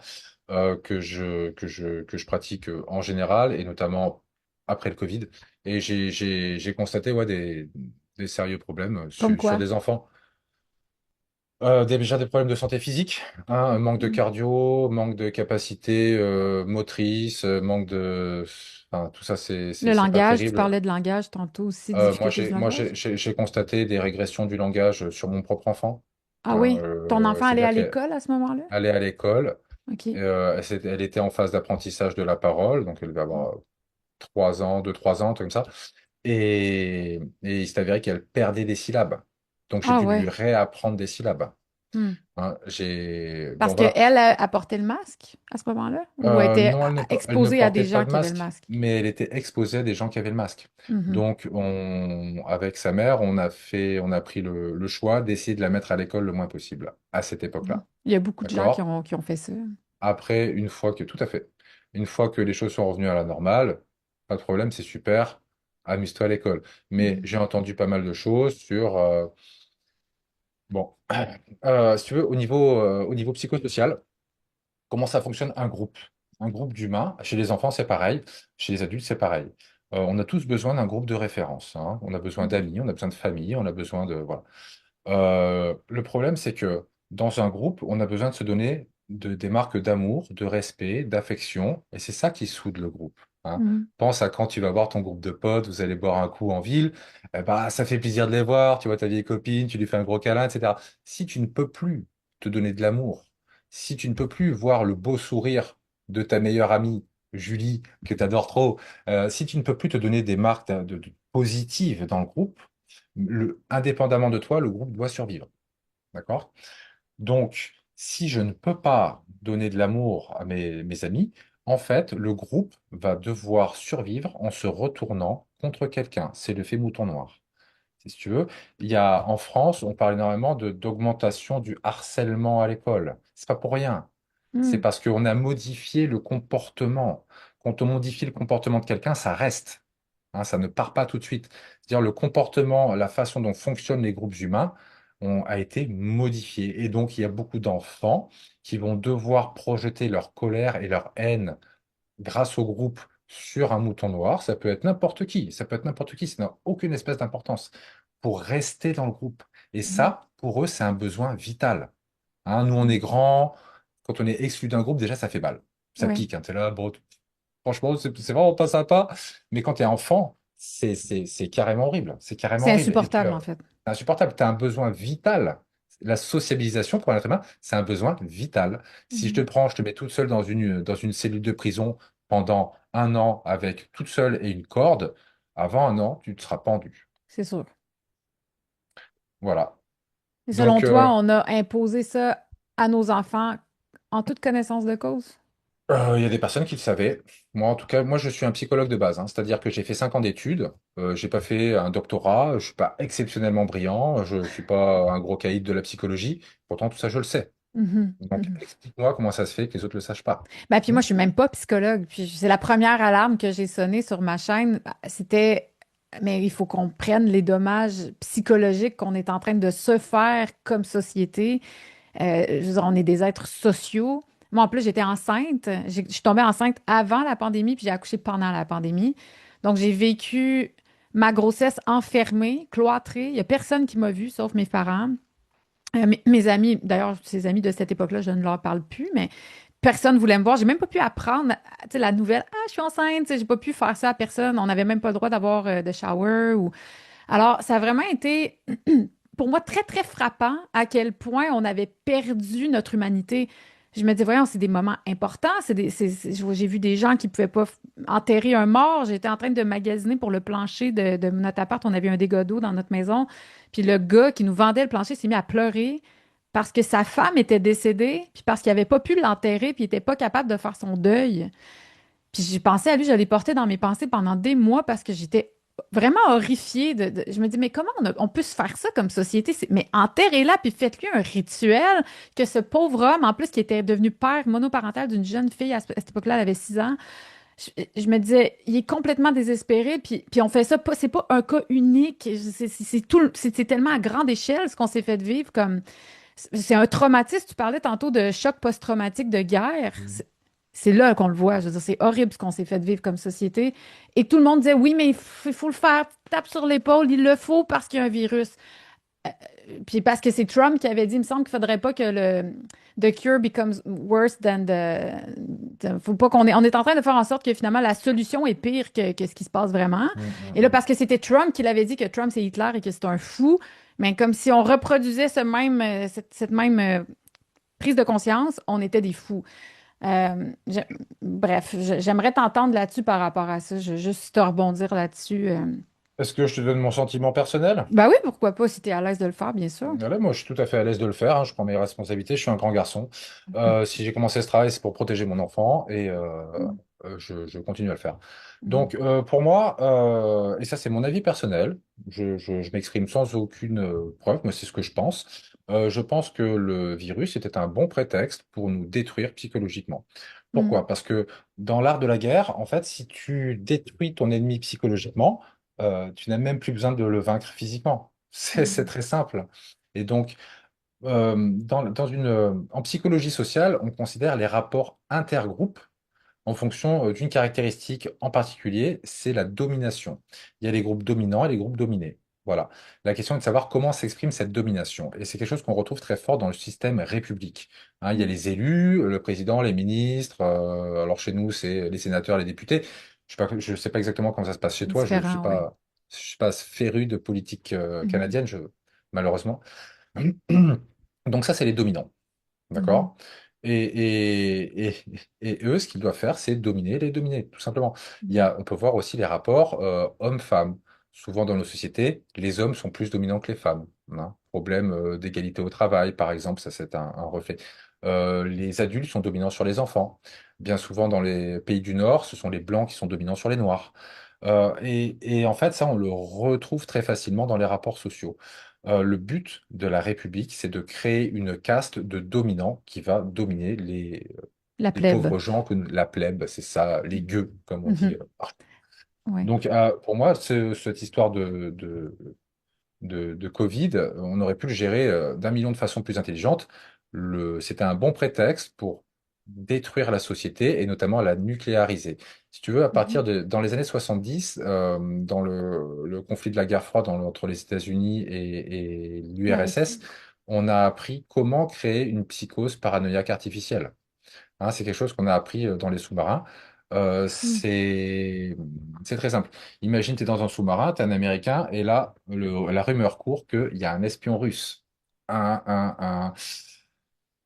que je pratique en général et notamment après le Covid. Et j'ai constaté ouais, des sérieux problèmes Comme sur quoi? des enfants. Déjà des problèmes de santé physique, hein, un manque de Mm. cardio, manque de capacité motrice, manque de... Enfin, tout ça, Le c'est pas langage, tu terrible. parlais de langage tantôt aussi, Moi, difficulté du langage. j'ai constaté des régressions du langage sur mon propre enfant. Ah oui, ton enfant allait C'est-à-dire à qu'elle l'école à ce moment-là? allait à l'école, OK. elle était en phase d'apprentissage de la parole, donc elle devait avoir 3 ans, 2, 3 ans, un truc comme ça. Et il s'est avéré qu'elle perdait des syllabes. Donc j'ai Ah dû lui ouais. réapprendre des syllabes. Hmm. Hein, Parce bon, voilà. qu'elle a porté le masque à ce moment-là? Ou était Non, elle ne exposée à portait des pas gens le qui avaient le masque, masque? mais elle était exposée à des gens qui avaient le masque. Mhm. Donc, avec sa mère, on a pris le choix d'essayer de la mettre à l'école le moins possible à cette Mhm. époque-là. Il y a beaucoup de gens D'accord? qui ont fait ça. Après, tout à fait, une fois que les choses sont revenues à la normale, pas de problème, c'est super, amuse-toi à l'école. Mais Mhm. j'ai entendu pas mal de choses sur, bon, si tu veux, au niveau psychosocial. Comment ça fonctionne un groupe? Un groupe d'humains, chez les enfants, c'est pareil, chez les adultes, c'est pareil. On a tous besoin d'un groupe de référence, hein. On a besoin Mhm. d'amis, on a besoin de famille, on a besoin de... Voilà. Le problème, c'est que dans un groupe, on a besoin de se donner des marques d'amour, de respect, d'affection, et c'est ça qui soude le groupe, hein. Mhm. Pense à quand tu vas voir ton groupe de potes, vous allez boire un coup en ville, eh ben, ça fait plaisir de les voir, tu vois ta vieille copine, tu lui fais un gros câlin, etc. Si tu ne peux plus te donner de l'amour, si tu ne peux plus voir le beau sourire de ta meilleure amie, Julie, que tu adores trop, si tu ne peux plus te donner des marques positives dans le groupe, indépendamment de toi, le groupe doit survivre. D'accord? Donc, si je ne peux pas donner de l'amour à mes amis, en fait, le groupe va devoir survivre en se retournant contre quelqu'un. C'est l'effet mouton noir. si tu veux. Il y a, en France, on parle énormément d'augmentation du harcèlement à l'école. C'est pas pour rien. C'est Hmm. parce qu'on a modifié le comportement. Quand on modifie le comportement de quelqu'un, ça reste. Hein, ça ne part pas tout de suite. C'est-à-dire le comportement, la façon dont fonctionnent les groupes humains a été modifié. Et donc, il y a beaucoup d'enfants qui vont devoir projeter leur colère et leur haine grâce au groupe sur un mouton noir. Ça peut être n'importe qui. Ça peut être n'importe qui. Ça n'a aucune espèce d'importance pour rester dans le groupe. Et Mhm. ça, pour eux, c'est un besoin vital. Hein, nous, on Mhm. est grand. Quand on est exclu d'un groupe, déjà, ça fait mal. Ça Oui. pique. Hein, t'es là, bon, franchement, c'est vraiment pas sympa. Mais quand tu es enfant, c'est carrément horrible. C'est carrément C'est horrible. Et puis, insupportable, en fait. c'est insupportable. Tu as un besoin vital. La sociabilisation pour un être humain, c'est un besoin vital. Si je te Mhm. prends, je te mets toute seule dans une cellule de prison pendant un an avec toute seule et une corde, avant un an, tu te seras pendu. C'est sûr. Voilà. Et selon Donc, toi, on a imposé ça à nos enfants en toute connaissance de cause? il y a des personnes qui le savaient. Moi, en tout cas, moi, je suis un psychologue de base, hein. C'est-à-dire que j'ai fait 5 ans d'études. J'ai pas fait un doctorat. Je suis pas exceptionnellement brillant. Je suis pas un gros caïd de la psychologie. Pourtant, tout ça, je le sais. Mhm. Donc, Mhm. explique-moi comment ça se fait que les autres le sachent pas. Ben, puis Hmm. moi, je suis même pas psychologue. Puis c'est la première alarme que j'ai sonnée sur ma chaîne. C'était, mais il faut qu'on prenne les dommages psychologiques qu'on est en train de se faire comme société. Je veux dire, on est des êtres sociaux. Moi, en plus, j'étais enceinte. Je suis tombée enceinte avant la pandémie, puis j'ai accouché pendant la pandémie. Donc, j'ai vécu ma grossesse enfermée, cloîtrée. Il n'y a personne qui m'a vue, sauf mes parents. Mes amis, d'ailleurs, ces amis de cette époque-là, je ne leur parle plus, mais personne ne voulait me voir. J'ai même pas pu apprendre, tu sais, la nouvelle. Ah, je suis enceinte. Tu sais, j'ai pas pu faire ça à personne. On n'avait même pas le droit d'avoir de shower. Alors, ça a vraiment été, pour moi, très, très frappant à quel point on avait perdu notre humanité. Je me dis, voyons, c'est des moments importants. J'ai vu des gens qui pouvaient pas enterrer un mort. J'étais en train de magasiner pour le plancher de notre appart. On avait un dégât d'eau dans notre maison. Puis le gars qui nous vendait le plancher s'est mis à pleurer parce que sa femme était décédée, puis parce qu'il n'avait pas pu l'enterrer, puis il n'était pas capable de faire son deuil. Puis j'ai pensé à lui, je l'ai porté dans mes pensées pendant des mois parce que j'étais vraiment horrifiée je me dis, mais comment on peut se faire ça comme société? Mais enterrez-la, puis faites-lui un rituel que ce pauvre homme, en plus, qui était devenu père monoparental d'une jeune fille, à cette époque-là, elle avait 6 ans, je me disais, il est complètement désespéré, puis on fait ça, c'est pas un cas unique, c'est tellement à grande échelle ce qu'on s'est fait vivre comme... C'est un traumatisme. Tu parlais tantôt de choc post-traumatique de guerre. C'est là qu'on le voit. Je veux dire, c'est horrible ce qu'on s'est fait vivre comme société. Et tout le monde disait, oui, mais il faut le faire. Tape sur l'épaule, il le faut parce qu'il y a un virus. Puis parce que c'est Trump qui avait dit, il me semble qu'il ne faudrait pas que le the cure becomes worse than faut pas on est en train de faire en sorte que finalement la solution est pire que ce qui se passe vraiment. Hmm, Et là, hmm, parce que c'était Trump qui l'avait dit que Trump c'est Hitler et que c'est un fou, mais comme si on reproduisait cette même prise de conscience, on était des fous. Bref, j'aimerais t'entendre là-dessus par rapport à ça. Je veux juste te rebondir là-dessus. Est-ce que je te donne mon sentiment personnel? Bah oui, pourquoi pas, si tu es à l'aise de le faire, bien sûr. Voilà, moi, je suis tout à fait à l'aise de le faire, hein. Je prends mes responsabilités. Je suis un grand garçon. Si j'ai commencé ce travail, c'est pour protéger mon enfant et je continue à le faire. Mhm. Donc, pour moi, et ça, c'est mon avis personnel, je m'exprime sans aucune preuve, mais c'est ce que je pense. Je pense que le virus était un bon prétexte pour nous détruire psychologiquement. Mhm. Pourquoi? Parce que dans l'art de la guerre, en fait, si tu détruis ton ennemi psychologiquement, tu n'as même plus besoin de le vaincre physiquement. C'est Mhm. très simple. Et donc, en psychologie sociale, on considère les rapports intergroupes en fonction d'une caractéristique en particulier, c'est la domination. Il y a les groupes dominants et les groupes dominés. Voilà. La question est de savoir comment s'exprime cette domination. Et c'est quelque chose qu'on retrouve très fort dans le système république. Hein, il y a Mhm. les élus, le président, les ministres. Alors chez nous, c'est les sénateurs, les députés. Je sais pas exactement comment ça se passe chez toi. Différent, oui. Je suis pas féru de politique Mhm. canadienne, malheureusement. Donc ça, c'est les dominants. Mhm. D'accord? Et eux, ce qu'ils doivent faire, c'est dominer les dominés, tout simplement. Mhm. On peut voir aussi les rapports hommes-femmes. Souvent dans nos sociétés, les hommes sont plus dominants que les femmes. Hein. Problème d'égalité au travail, par exemple, ça c'est un reflet. Les adultes sont dominants sur les enfants. Bien souvent dans les pays du Nord, ce sont les blancs qui sont dominants sur les noirs. Et en fait, ça, on le retrouve très facilement dans les rapports sociaux. Le but de la République, c'est de créer une caste de dominants qui va dominer La les plèbe. pauvres gens, que la plèbe, c'est ça, les gueux, comme on dit. Mhm. Ouais. Donc, pour moi, cette histoire de Covid, on aurait pu le gérer d'un million de façons plus intelligentes. C'était un bon prétexte pour détruire la société et notamment la nucléariser. Si tu veux, Mhm. dans les années 70, dans le conflit de la guerre froide entre les États-Unis et La Russie. l'URSS, on a appris comment créer une psychose paranoïaque artificielle. Hein, c'est quelque chose qu'on a appris dans les sous-marins. Euh, Hmm. c'est c'est très simple. Imagine, tu es dans un sous-marin, tu es un Américain, et là, la rumeur court qu'il y a un espion russe. Un...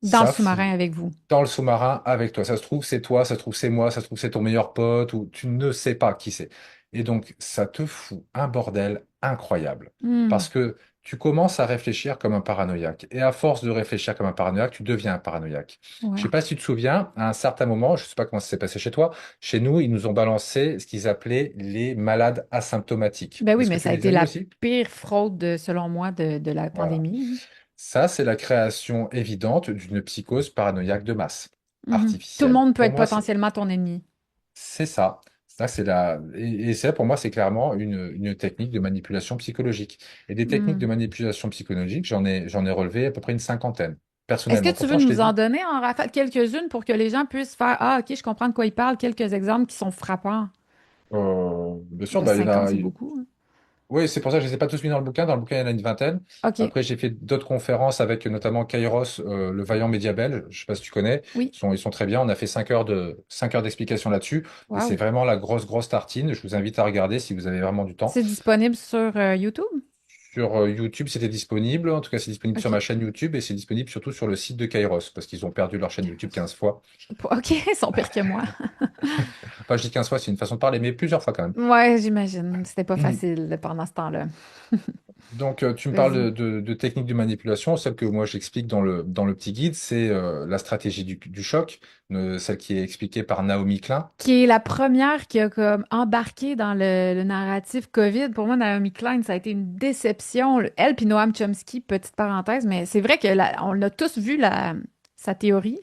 Dans le Ça fout sous-marin avec vous. dans le sous-marin avec toi. Ça se trouve, c'est toi, ça se trouve, c'est moi, ça se trouve, c'est ton meilleur pote, ou tu ne sais pas qui c'est. Et donc, ça te fout un bordel incroyable. Hmm. Parce que tu commences à réfléchir comme un paranoïaque. Et à force de réfléchir comme un paranoïaque, tu deviens un paranoïaque. Je sais Ouais. pas si tu te souviens, à un certain moment, je sais pas comment ça s'est passé chez toi, chez nous, ils nous ont balancé ce qu'ils appelaient les malades asymptomatiques. Ben oui, Est-ce mais que ça tu a les été as eu la aussi? pire fraude, selon moi, de la Voilà. pandémie. Ça, c'est la création évidente d'une psychose paranoïaque de masse, Mhm. Tout le artificielle. monde peut Pour être moi, potentiellement ton ennemi. c'est ça. Ça, c'est et ça, pour moi, c'est clairement une technique de manipulation psychologique. Et des techniques de Hmm. manipulation psychologique, j'en ai relevé à peu près une cinquantaine, Est-ce que personnellement. tu veux Pourtant, je t'ai nous en dit, donner en rafale quelques-unes pour que les gens puissent faire Ah, OK, je comprends de quoi ils parlent, quelques exemples qui sont frappants. bien sûr, Ben, bah, il y en 50, a. c'est beaucoup, hein. Oui, c'est pour ça que je ne les ai pas tous mis dans le bouquin. Dans le bouquin, il y en a une vingtaine. OK. Après, j'ai fait d'autres conférences avec notamment Kairos, le vaillant média belge. Je sais pas si tu connais. Oui. Ils sont très bien. On a fait 5 heures d'explication là-dessus. Et c'est Wow. vraiment la grosse, grosse tartine. Je vous invite à regarder si vous avez vraiment du temps. C'est disponible sur YouTube? Sur YouTube, c'était disponible. En tout cas, c'est disponible sur ma OK. chaîne YouTube et c'est disponible surtout sur le site de Kairos parce qu'ils ont perdu leur chaîne YouTube 15 fois. OK, ils sont pires que moi. Enfin, je dis 15 fois, c'est une façon de parler, mais plusieurs fois quand même. Ouais, j'imagine. C'était pas facile pendant ce temps-là. Donc, tu me parles Vas-y. de techniques de manipulation. Celle que moi j'explique dans le petit guide, c'est la stratégie du choc, celle qui est expliquée par Naomi Klein. Qui est la première qui a comme embarqué dans le narratif COVID. Pour moi, Naomi Klein, ça a été une déception. Elle puis Noam Chomsky, petite parenthèse, mais c'est vrai que on a tous vu sa théorie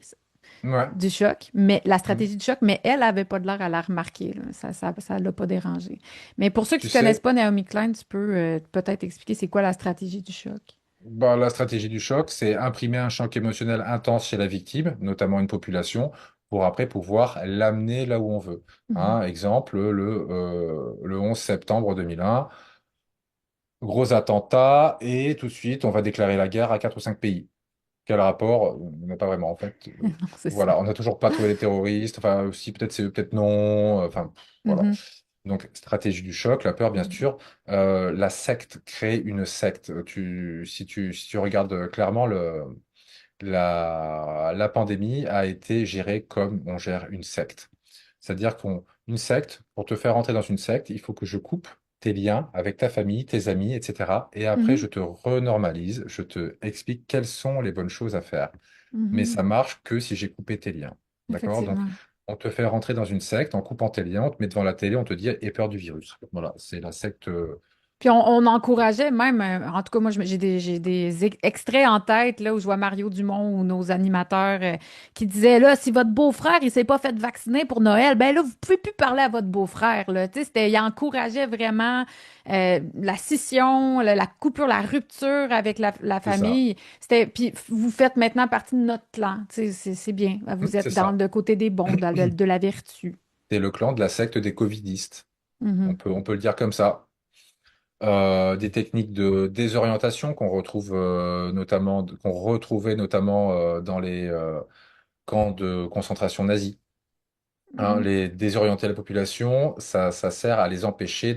Ouais. du choc, mais la Mhm. stratégie du choc, mais elle avait pas de l'air à la remarquer, là. Ça l'a pas dérangé. Mais pour ceux Tu qui connaissent sais, pas Naomi Klein, tu peux peut-être expliquer c'est quoi la stratégie du choc. bah, la stratégie du choc, c'est imprimer un choc émotionnel intense chez la victime, notamment une population, pour après pouvoir l'amener là où on veut. Mhm. Hein, exemple, le 11 septembre 2001, gros attentat, et tout de suite, on va déclarer la guerre à 4 ou 5 pays. Quel rapport? On n'a pas vraiment, en fait. Non, c'est ça. Voilà, on n'a toujours pas trouvé les terroristes. Enfin, aussi, peut-être c'est eux, peut-être non. Enfin, voilà. Mhm. Donc, stratégie du choc, la peur, bien Mhm. sûr. La secte, créer une secte. Si tu regardes clairement, la pandémie a été gérée comme on gère une secte. C'est-à-dire une secte, pour te faire entrer dans une secte, il faut que je coupe tes liens avec ta famille, tes amis, etc. Et après, je Mhm. te renormalise, je te explique quelles sont les bonnes choses à faire. Mais Mhm. ça marche que si j'ai coupé tes liens. D'accord? Donc, Effectivement. on te fait rentrer dans une secte en coupant tes liens, on te met devant la télé, on te dit aie peur du virus. Voilà, c'est la secte. Puis on encourageait même, en tout cas, moi, j'ai des extraits en tête là, où je vois Mario Dumont ou nos animateurs qui disaient là, si votre beau-frère il s'est pas fait vacciner pour Noël, ben là, vous pouvez plus parler à votre beau-frère. Là. Tu sais, il encourageait vraiment la scission, la coupure, la rupture avec la C'est ça. famille. Puis vous faites maintenant partie de notre clan. Tu sais, c'est bien. Vous êtes C'est dans ça. le côté des bons, de la vertu. C'est le clan de la secte des covidistes. On Mhm. peut, on peut le dire comme ça. Des techniques de désorientation qu'on retrouvait notamment dans les camps de concentration nazis. Hein, Mhm. les désorienter la population, ça sert à les empêcher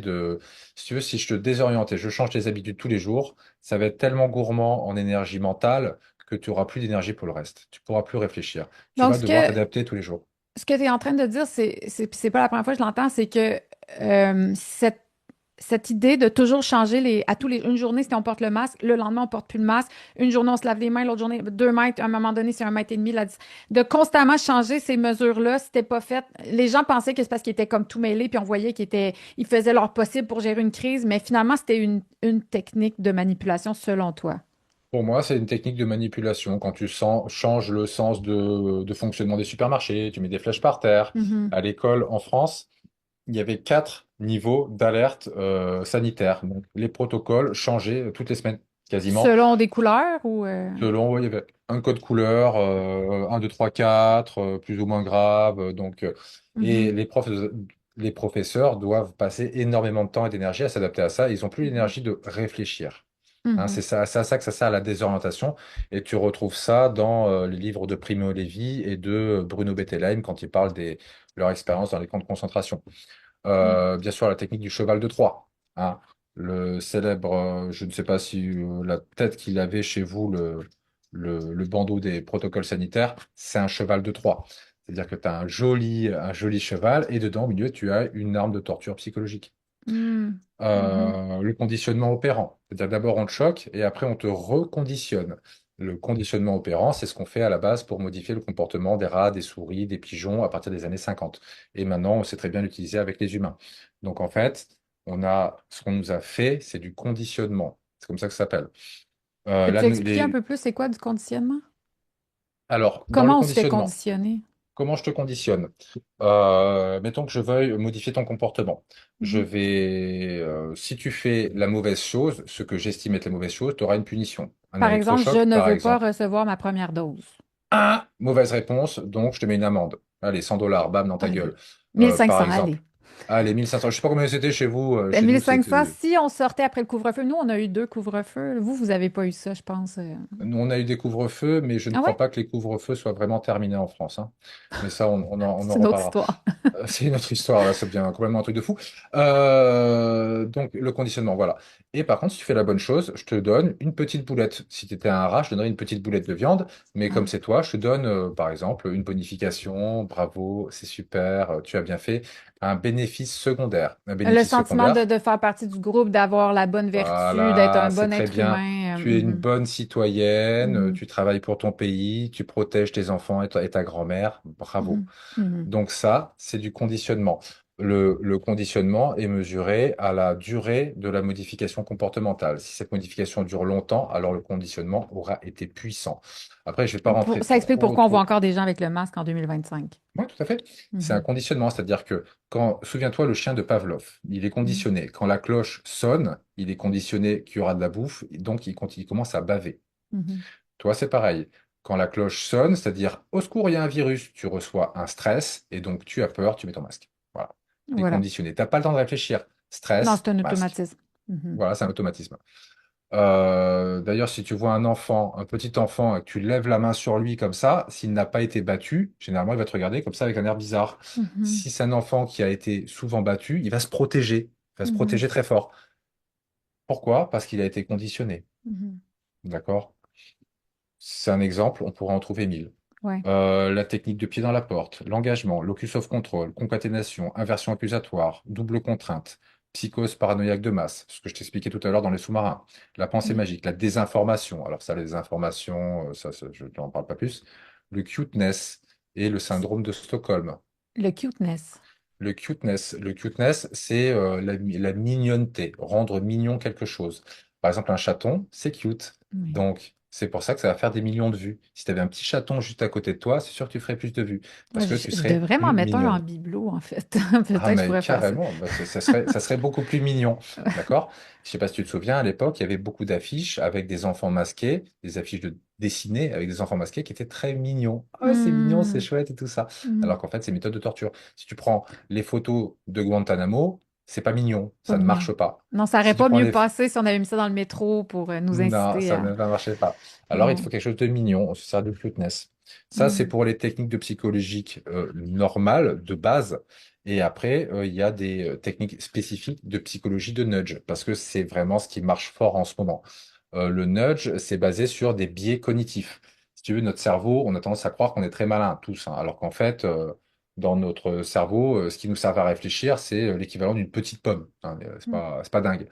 si tu veux, si je te désoriente et je change tes habitudes tous les jours, ça va être tellement gourmand en énergie mentale que tu auras plus d'énergie pour le reste. Tu pourras plus réfléchir. Tu Donc, vas devoir t'adapter tous les jours. ce que tu es en train de dire, c'est pas la première fois que je l'entends, c'est que cette idée de toujours changer une journée, si on porte le masque, le lendemain, on porte plus le masque. Une journée, on se lave les mains, l'autre journée, 2 mètres, à un moment donné, c'est 1 mètre et demi. De constamment changer ces mesures-là, c'était pas fait. Les gens pensaient que c'est parce qu'ils étaient comme tout mêlés, puis on voyait ils faisaient leur possible pour gérer une crise, mais finalement, c'était une technique de manipulation selon toi. Pour moi, c'est une technique de manipulation. Quand changes le sens de fonctionnement des supermarchés, tu mets des flèches par terre. Mhm. À l'école, en France, il y avait 4 niveaux d'alerte sanitaire. Donc, les protocoles changeaient toutes les semaines, quasiment. Selon des couleurs ou Selon, ouais, il y avait un code couleur, 1, 2, 3, 4, plus ou moins grave. Et Mhm. les professeurs doivent passer énormément de temps et d'énergie à s'adapter à ça. Ils n'ont plus Mhm. l'énergie de réfléchir. Hein, Mhm. c'est à ça que ça sert à la désorientation. Et tu retrouves ça dans les livres de Primo Levi et de Bruno Bettelheim quand ils parlent de leur expérience dans les camps de concentration. Mhm. Bien sûr, la technique du cheval de Troie. Hein. Le célèbre, je ne sais pas si la tête qu'il avait chez vous, le bandeau des protocoles sanitaires, c'est un cheval de Troie. C'est-à-dire que tu as un joli cheval et dedans, au milieu, tu as une arme de torture psychologique. Mhm. Mhm. Le conditionnement opérant. C'est-à-dire d'abord on te choque et après on te reconditionne. Le conditionnement opérant, c'est ce qu'on fait à la base pour modifier le comportement des rats, des souris, des pigeons à partir des années 50. Et maintenant, on sait très bien l'utiliser avec les humains. Donc en fait, ce qu'on nous a fait, c'est du conditionnement. C'est comme ça que ça s'appelle. Peux-tu expliquer un peu plus c'est quoi du conditionnement? Alors, dans le Comment on se fait conditionnement, conditionner? comment je te conditionne? Mettons que je veuille modifier ton comportement. Mhm. Si tu fais la mauvaise chose, ce que j'estime être la mauvaise chose, tu auras une punition. Un Par exemple, je électrochoc, ne par veux pas exemple. recevoir ma première dose. Mauvaise réponse, donc je te mets une amende. Allez, 100 dollars, bam, dans ta Allez. gueule. Par 1500, allez. exemple. Allez, 1500. Je sais pas combien c'était chez vous. Ben, Chez nous, 1500, c'était. si on sortait après le couvre-feu. Nous, on a eu 2 couvre-feux. Vous n'avez pas eu ça, je pense. Nous, on a eu des couvre-feux, mais je ne Ah crois ouais? pas que les couvre-feux soient vraiment terminés en France. Hein. Mais ça, on en C'est une autre reparlera. histoire. C'est une autre histoire, là, ça devient complètement un truc de fou. Donc, le conditionnement, voilà. Et par contre, si tu fais la bonne chose, je te donne une petite boulette. Si tu étais un rat, je te donnerais une petite boulette de viande. Mais comme Ah. c'est toi, je te donne, par exemple, une bonification. Bravo, c'est super, tu as bien fait. Un bénéfice secondaire. Un Le bénéfice sentiment secondaire. de faire partie du groupe, d'avoir la bonne vertu, d'être Voilà, un c'est bon très être bien. humain. Tu es une bonne citoyenne, Mhm, tu travailles pour ton pays, tu protèges tes enfants et ta grand-mère. Bravo. mhm, mhm. Donc ça, c'est du conditionnement. Le conditionnement est mesuré à la durée de la modification comportementale. Si cette modification dure longtemps, alors le conditionnement aura été puissant. Après, je ne vais pas rentrer Ça explique trop, pourquoi on voit trop. encore des gens avec le masque en 2025. Oui, tout à fait. C'est un Mhm, conditionnement, c'est-à-dire que souviens-toi, le chien de Pavlov, il est mhm, conditionné. Quand la cloche sonne, il est conditionné qu'il y aura de la bouffe, et donc il commence à baver. mhm. Toi, c'est pareil. Quand la cloche sonne, c'est-à-dire au secours, il y a un virus, tu reçois un stress et donc tu as peur, tu mets ton masque. Voilà. Tu es Voilà. conditionné. Tu n'as pas le temps de réfléchir. Non, Stress, c'est un masque. automatisme. Mhm, Voilà, c'est un automatisme. D'ailleurs, si tu vois un enfant, un petit enfant, et que tu lèves la main sur lui comme ça, s'il n'a pas été battu, généralement, il va te regarder comme ça avec un air bizarre. mhm, Si c'est un enfant qui a été souvent battu, il va se protéger. Il va se mhm, protéger très fort. Pourquoi? Parce qu'il a été conditionné. mhm. D'accord? C'est un exemple, on pourrait en trouver 1000. Ouais. La technique de pied dans la porte, l'engagement, locus of control, concaténation, inversion accusatoire, double contrainte, psychose paranoïaque de masse, ce que je t'expliquais tout à l'heure dans les sous-marins, la pensée Mhm. magique, la désinformation, alors ça, les désinformations, je n'en parle pas plus, le cuteness et le syndrome de Stockholm. Le cuteness. Le cuteness, c'est la mignonneté, rendre mignon quelque chose. Par exemple, un chaton, c'est cute. Oui. Donc, c'est pour ça que ça va faire des millions de vues. Si tu avais un petit chaton juste à côté de toi, c'est sûr que tu ferais plus de vues, Ouais, parce que tu je serais devrais m'en plus mettre un en mignonne. bibelot, en fait. Ah, Peut-être que je mais pourrais faire ça. carrément, bah, ça serait beaucoup plus mignon. D'accord? Je sais pas si tu te souviens, à l'époque, il y avait beaucoup d'affiches avec des enfants masqués, des affiches dessinées avec des enfants masqués qui étaient très mignons. Ah, c'est mignon, c'est Hmm, chouette et tout ça. hmm. Alors qu'en fait, c'est une méthode de torture. Si tu prends les photos de Guantanamo, c'est pas mignon, Pas ça ne mignon. marche pas. Non, ça aurait Si tu pas prends mieux les... passé si on avait mis ça dans le métro pour nous Non, inciter ça à. ne va marcher pas. Alors, il te Non. faut quelque chose de mignon, on se sert de cuteness. Ça, c'est Hmm. pour les techniques de psychologique normales, de base. Et après, il y a des techniques spécifiques de psychologie de nudge, parce que c'est vraiment ce qui marche fort en ce moment. Le nudge, c'est basé sur des biais cognitifs. Si tu veux, notre cerveau, on a tendance à croire qu'on est très malin, tous, hein, alors qu'en fait, dans notre cerveau, ce qui nous sert à réfléchir, c'est l'équivalent d'une petite pomme. Hein, c'est pas dingue.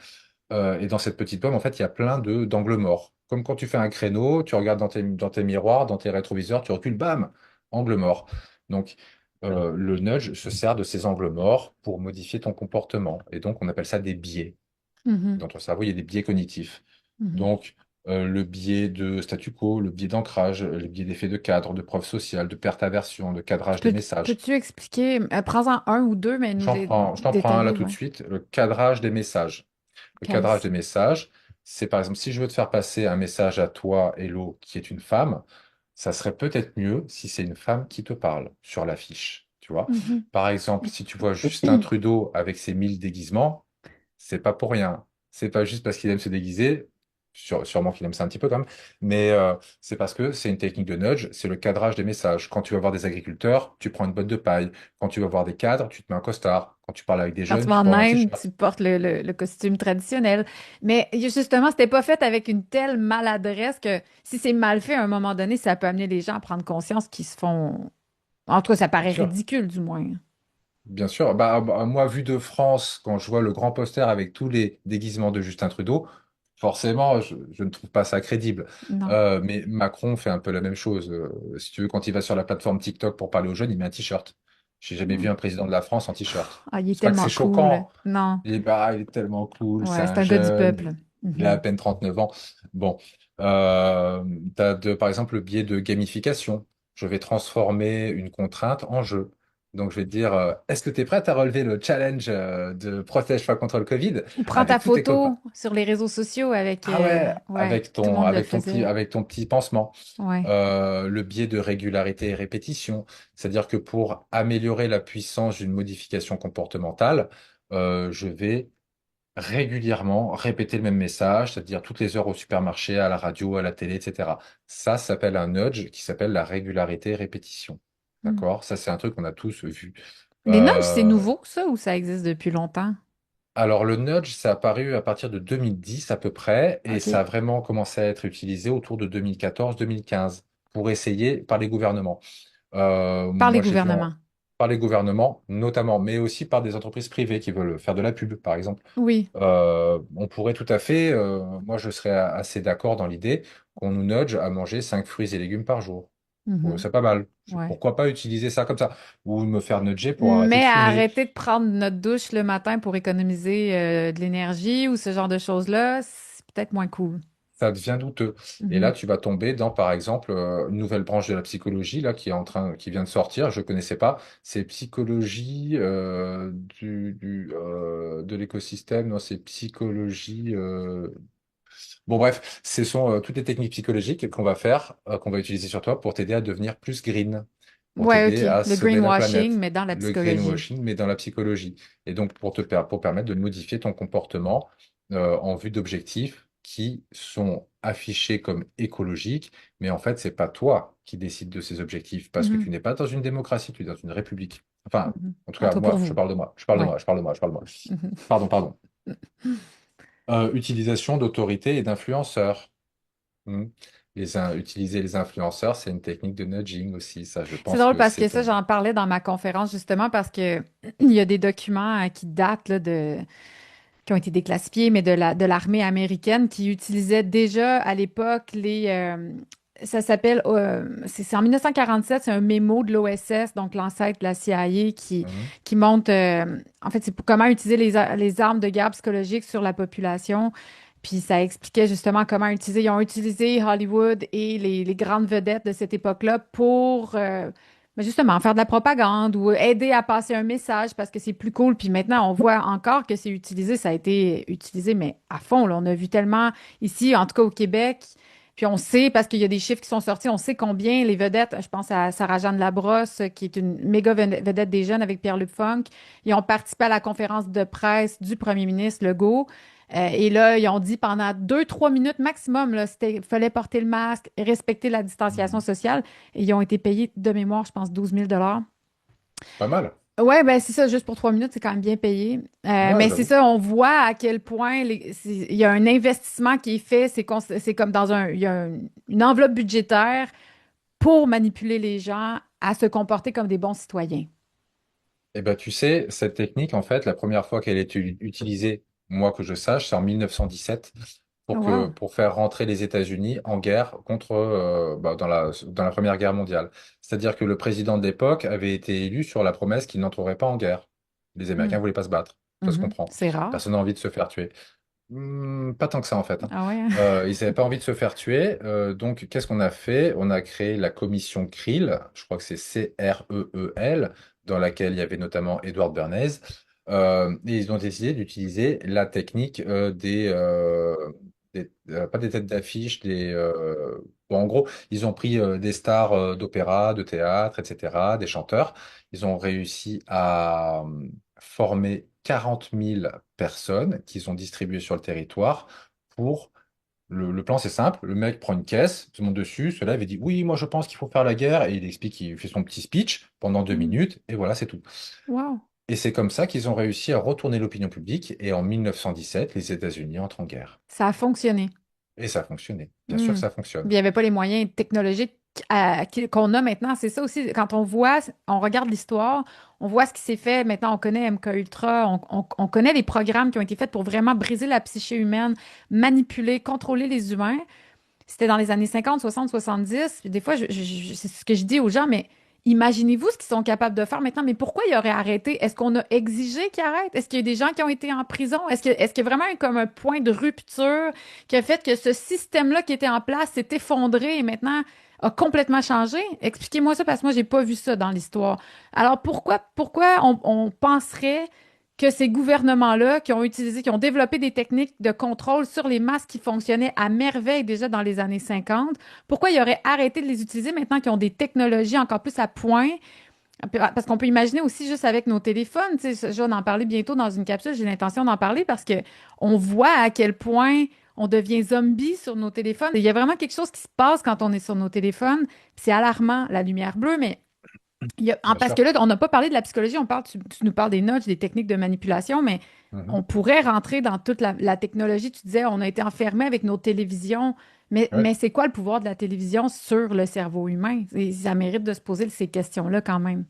Et dans cette petite pomme, en fait, il y a plein d'angles morts. Comme quand tu fais un créneau, tu regardes dans tes miroirs, dans tes rétroviseurs, tu recules, bam, angle mort. Donc, le nudge se sert de ces angles morts pour modifier ton comportement. Et donc, on appelle ça des biais. Mhm. Dans ton cerveau, il y a des biais cognitifs. Mhm. Donc, le biais de statu quo, le biais d'ancrage, le biais d'effet de cadre, de preuve sociale, de perte aversion, de cadrage des messages. Peux-tu expliquer, prends-en un ou deux, mais nous les Je t'en prends un là détailler, tout de ouais. suite, le cadrage des messages. Le cadrage des Quinze. messages, c'est par exemple, si je veux te faire passer un message à toi, Hello, qui est une femme, ça serait peut-être mieux si c'est une femme qui te parle sur l'affiche, tu vois. Mhm. Par exemple, si tu vois Justin Trudeau avec ses 1000 déguisements, c'est pas pour rien. C'est pas juste parce qu'il aime se déguiser, sûrement qu'il aime ça un petit peu quand même, mais c'est parce que c'est une technique de nudge, c'est le cadrage des messages. Quand tu vas voir des agriculteurs, tu prends une botte de paille. Quand tu vas voir des cadres, tu te mets un costard. Quand tu parles avec des Quand tu jeunes, vas tu en portes un Inde, t-shirt. tu portes le costume traditionnel. Mais justement, c'était pas fait avec une telle maladresse que si c'est mal fait à un moment donné, ça peut amener les gens à prendre conscience qu'ils se font. En tout cas, ça Bien paraît sûr. ridicule, du moins. Bien sûr, moi, vu de France, quand je vois le grand poster avec tous les déguisements de Justin Trudeau, forcément, je ne trouve pas ça crédible. Non. Mais Macron fait un peu la même chose. Si tu veux, quand il va sur la plateforme TikTok pour parler aux jeunes, il met un t-shirt. J'ai jamais vu Mm. un président de la France en t-shirt. Ah, il est C'est pas que tellement c'est cool. choquant. Non. Il est tellement cool, c'est Ouais, c'est un un gars du jeune, peuple. il a à Mhm. peine 39 ans. Bon, par exemple, le biais de gamification. Je vais transformer une contrainte en jeu. Donc, je vais te dire, est-ce que tu es prête à relever le challenge de protège-toi contre le Covid Ou prends ta avec tous tes copains? photo sur les réseaux sociaux avec. Ah ouais, Ouais, tout le monde le faisait. avec ton petit pansement. Ouais. Le biais de régularité et répétition. C'est-à-dire que pour améliorer la puissance d'une modification comportementale, je vais régulièrement répéter le même message, c'est-à-dire toutes les heures au supermarché, à la radio, à la télé, etc. Ça s'appelle un nudge qui s'appelle la régularité et répétition. Mm. D'accord? Ça, c'est un truc qu'on a tous vu. Les nudges, c'est Euh, nouveau, ça, ou ça existe depuis longtemps? alors, le nudge, ça a apparu à partir de 2010 à peu près, et ça OK. a vraiment commencé à être utilisé autour de 2014-2015 pour essayer par les gouvernements. Par les Moi, j'ai vu gouvernements. par les gouvernements notamment, mais aussi par des entreprises privées qui veulent faire de la pub, par exemple. Oui. On pourrait tout à fait, moi je serais assez d'accord dans l'idée qu'on nous nudge à manger 5 fruits et légumes par jour. Mhm. C'est pas mal. Ouais. Pourquoi pas utiliser ça comme ça? Ou me faire nudger pour arrêter Mais de à fumer. arrêter de prendre notre douche le matin pour économiser de l'énergie ou ce genre de choses-là, c'est peut-être moins cool. Ça devient douteux. Et là, Mhm. tu vas tomber dans, par exemple, une nouvelle branche de la psychologie là, qui vient de sortir. Je connaissais pas. C'est psychologie de l'écosystème. Non, c'est psychologie. Bon, bref, ce sont toutes les techniques psychologiques qu'on va faire, qu'on va utiliser sur toi pour t'aider à devenir plus green, pour Ouais, OK. t'aider à Le sauver la greenwashing, planète. mais dans la Le psychologie. greenwashing, mais dans la psychologie. Et donc, pour permettre de modifier ton comportement en vue d'objectifs qui sont affichés comme écologiques, mais en fait, c'est pas toi qui décides de ces objectifs, parce que tu Mhm. n'es pas dans une démocratie, tu es dans une république. Enfin, Mhm. en tout En tout cas, cas pour moi, je vous. parle de moi, je parle de Ouais. moi, je parle de moi, je parle de moi. Mhm. Pardon. Utilisation d'autorité et d'influenceurs. Hmm. Utiliser les influenceurs, c'est une technique de nudging aussi. Ça, je C'est pense drôle que parce que c'est ça, un... j'en parlais dans ma conférence justement parce que il y a des documents qui datent là, qui ont été déclassifiés, mais de l'armée américaine qui utilisait déjà à l'époque ça s'appelle, c'est en 1947, c'est un mémo de l'OSS, donc l'ancêtre de la CIA, Mhm. qui montre, en fait, c'est pour comment utiliser les armes de guerre psychologiques sur la population. Puis ça expliquait justement comment utiliser. Ils ont utilisé Hollywood et les grandes vedettes de cette époque-là pour mais justement faire de la propagande ou aider à passer un message parce que c'est plus cool. Puis maintenant, on voit encore que c'est utilisé. Ça a été utilisé, mais à fond, là. On a vu tellement ici, en tout cas au Québec. Puis on sait, parce qu'il y a des chiffres qui sont sortis, on sait combien les vedettes, je pense à Sarah-Jeanne Labrosse, qui est une méga vedette des jeunes avec Pierre-Luc Funk, ils ont participé à la conférence de presse du premier ministre Legault. Et là, ils ont dit pendant 2, 3 minutes maximum, là, il fallait porter le masque, respecter la distanciation Mhm. sociale. Et ils ont été payés de mémoire, je pense, 12 000 $. Pas mal. Ouais, ben c'est ça, juste pour 3 minutes, c'est quand même bien payé. Ouais, Mais c'est j'avoue. ça, on voit à quel point il y a un investissement qui est fait. C'est comme il y a une enveloppe budgétaire pour manipuler les gens à se comporter comme des bons citoyens. Eh ben, tu sais, cette technique, en fait, la première fois qu'elle est utilisée, moi que je sache, c'est en 1917 Oh, wow. pour faire rentrer les États-Unis en guerre contre, dans la Première Guerre mondiale. C'est-à-dire que le président de l'époque avait été élu sur la promesse qu'il n'entrerait pas en guerre. Les Hmm. Américains voulaient pas se battre. Ça se Mhm. comprend. C'est rare. Personne n'a envie de se faire tuer. Pas tant que ça en fait, hein. Ah ouais, hein? Ils n'avaient pas envie de se faire tuer. Donc, qu'est-ce qu'on a fait? On a créé la commission Creel, je crois que c'est CREEL, dans laquelle il y avait notamment Edward Bernays. Et ils ont décidé d'utiliser la technique pas des têtes d'affiche, bon, en gros, ils ont pris des stars d'opéra, de théâtre, etc., des chanteurs. Ils ont réussi à former 40 000 personnes qu'ils ont distribuées sur le territoire pour... Le plan, c'est simple. Le mec prend une caisse, se monte dessus, se lève et dit, oui, moi je pense qu'il faut faire la guerre. Et il explique, il fait son petit speech pendant 2 minutes, et voilà, c'est tout. Wow. Et c'est comme ça qu'ils ont réussi à retourner l'opinion publique. Et en 1917, les États-Unis entrent en guerre. Ça a fonctionné. Et ça a fonctionné. Bien sûr que Hmm. ça Il fonctionne. n'y avait pas les moyens technologiques qu'on a maintenant. C'est ça aussi. Quand on voit, on regarde l'histoire, on voit ce qui s'est fait. Maintenant, on connaît MK Ultra, on connaît les programmes qui ont été faits pour vraiment briser la psyché humaine, manipuler, contrôler les humains. C'était dans les années 50, 60, 70. Puis des fois, c'est ce que je dis aux gens, mais imaginez-vous ce qu'ils sont capables de faire maintenant. Mais pourquoi ils auraient arrêté? Est-ce qu'on a exigé qu'ils arrêtent? Est-ce qu'il y a des gens qui ont été en prison? Est-ce qu'il y a vraiment eu comme un point de rupture qui a fait que ce système-là qui était en place s'est effondré et maintenant a complètement changé? Expliquez-moi ça parce que moi, j'ai pas vu ça dans l'histoire. Alors pourquoi on penserait que ces gouvernements-là qui ont utilisé, qui ont développé des techniques de contrôle sur les masses qui fonctionnaient à merveille déjà dans les années 50, pourquoi ils auraient arrêté de les utiliser maintenant qu'ils ont des technologies encore plus à point? Parce qu'on peut imaginer aussi juste avec nos téléphones, tu sais, je vais en parler bientôt dans une capsule, j'ai l'intention d'en parler parce que on voit à quel point on devient zombie sur nos téléphones. Il y a vraiment quelque chose qui se passe quand on est sur nos téléphones. C'est alarmant, la lumière bleue, mais Bien parce que sûr. là, on n'a pas parlé de la psychologie, tu nous parles des nudges, des techniques de manipulation, mais Mhm. on pourrait rentrer dans toute la technologie. Tu disais, on a été enfermés avec nos télévisions, mais Ouais. c'est quoi le pouvoir de la télévision sur le cerveau humain? Et ça mérite de se poser ces questions-là quand même.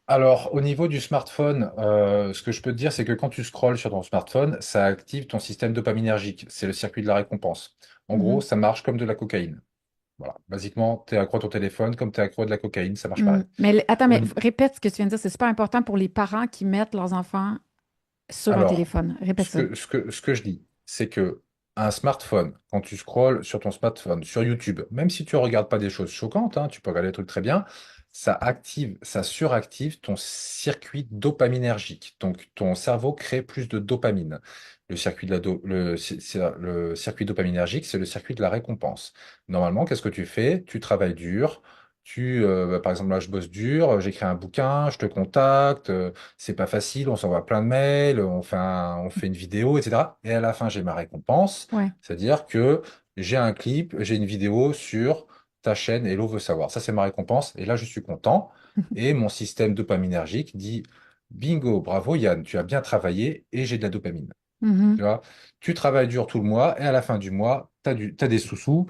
Alors, au niveau du smartphone, ce que je peux te dire, c'est que quand tu scrolles sur ton smartphone, ça active ton système dopaminergique. C'est le circuit de la récompense. En gros, Mhm. ça marche comme de la cocaïne. Voilà. Basiquement, tu es accro à ton téléphone, comme tu es accro à de la cocaïne, ça marche Mm. pareil. Mais attends, Au mais ni- répète ce que tu viens de dire, c'est super important pour les parents qui mettent leurs enfants sur un Alors, téléphone. Répète ça. ce que je dis, c'est que un smartphone, quand tu scrolles sur ton smartphone, sur YouTube, même si tu ne regardes pas des choses choquantes, hein, tu peux regarder des trucs très bien, ça active, ça suractive ton circuit dopaminergique. Donc, ton cerveau crée plus de dopamine. Le circuit le circuit dopaminergique, c'est le circuit de la récompense. Normalement, qu'est-ce que tu fais? Tu travailles dur. Par exemple, là, je bosse dur, j'écris un bouquin, je te contacte, c'est pas facile, on s'envoie plein de mails, on fait une vidéo, etc. Et à la fin, j'ai ma récompense, Ouais. c'est-à-dire que j'ai un clip, j'ai une vidéo sur ta chaîne Hello veut savoir. Ça, c'est ma récompense. Et là, je suis content. Et mon système dopaminergique dit, bingo, bravo Yann, tu as bien travaillé et j'ai de la dopamine. Tu Mhm. vois, tu travailles dur tout le mois et à la fin du mois, t'as des sous-sous,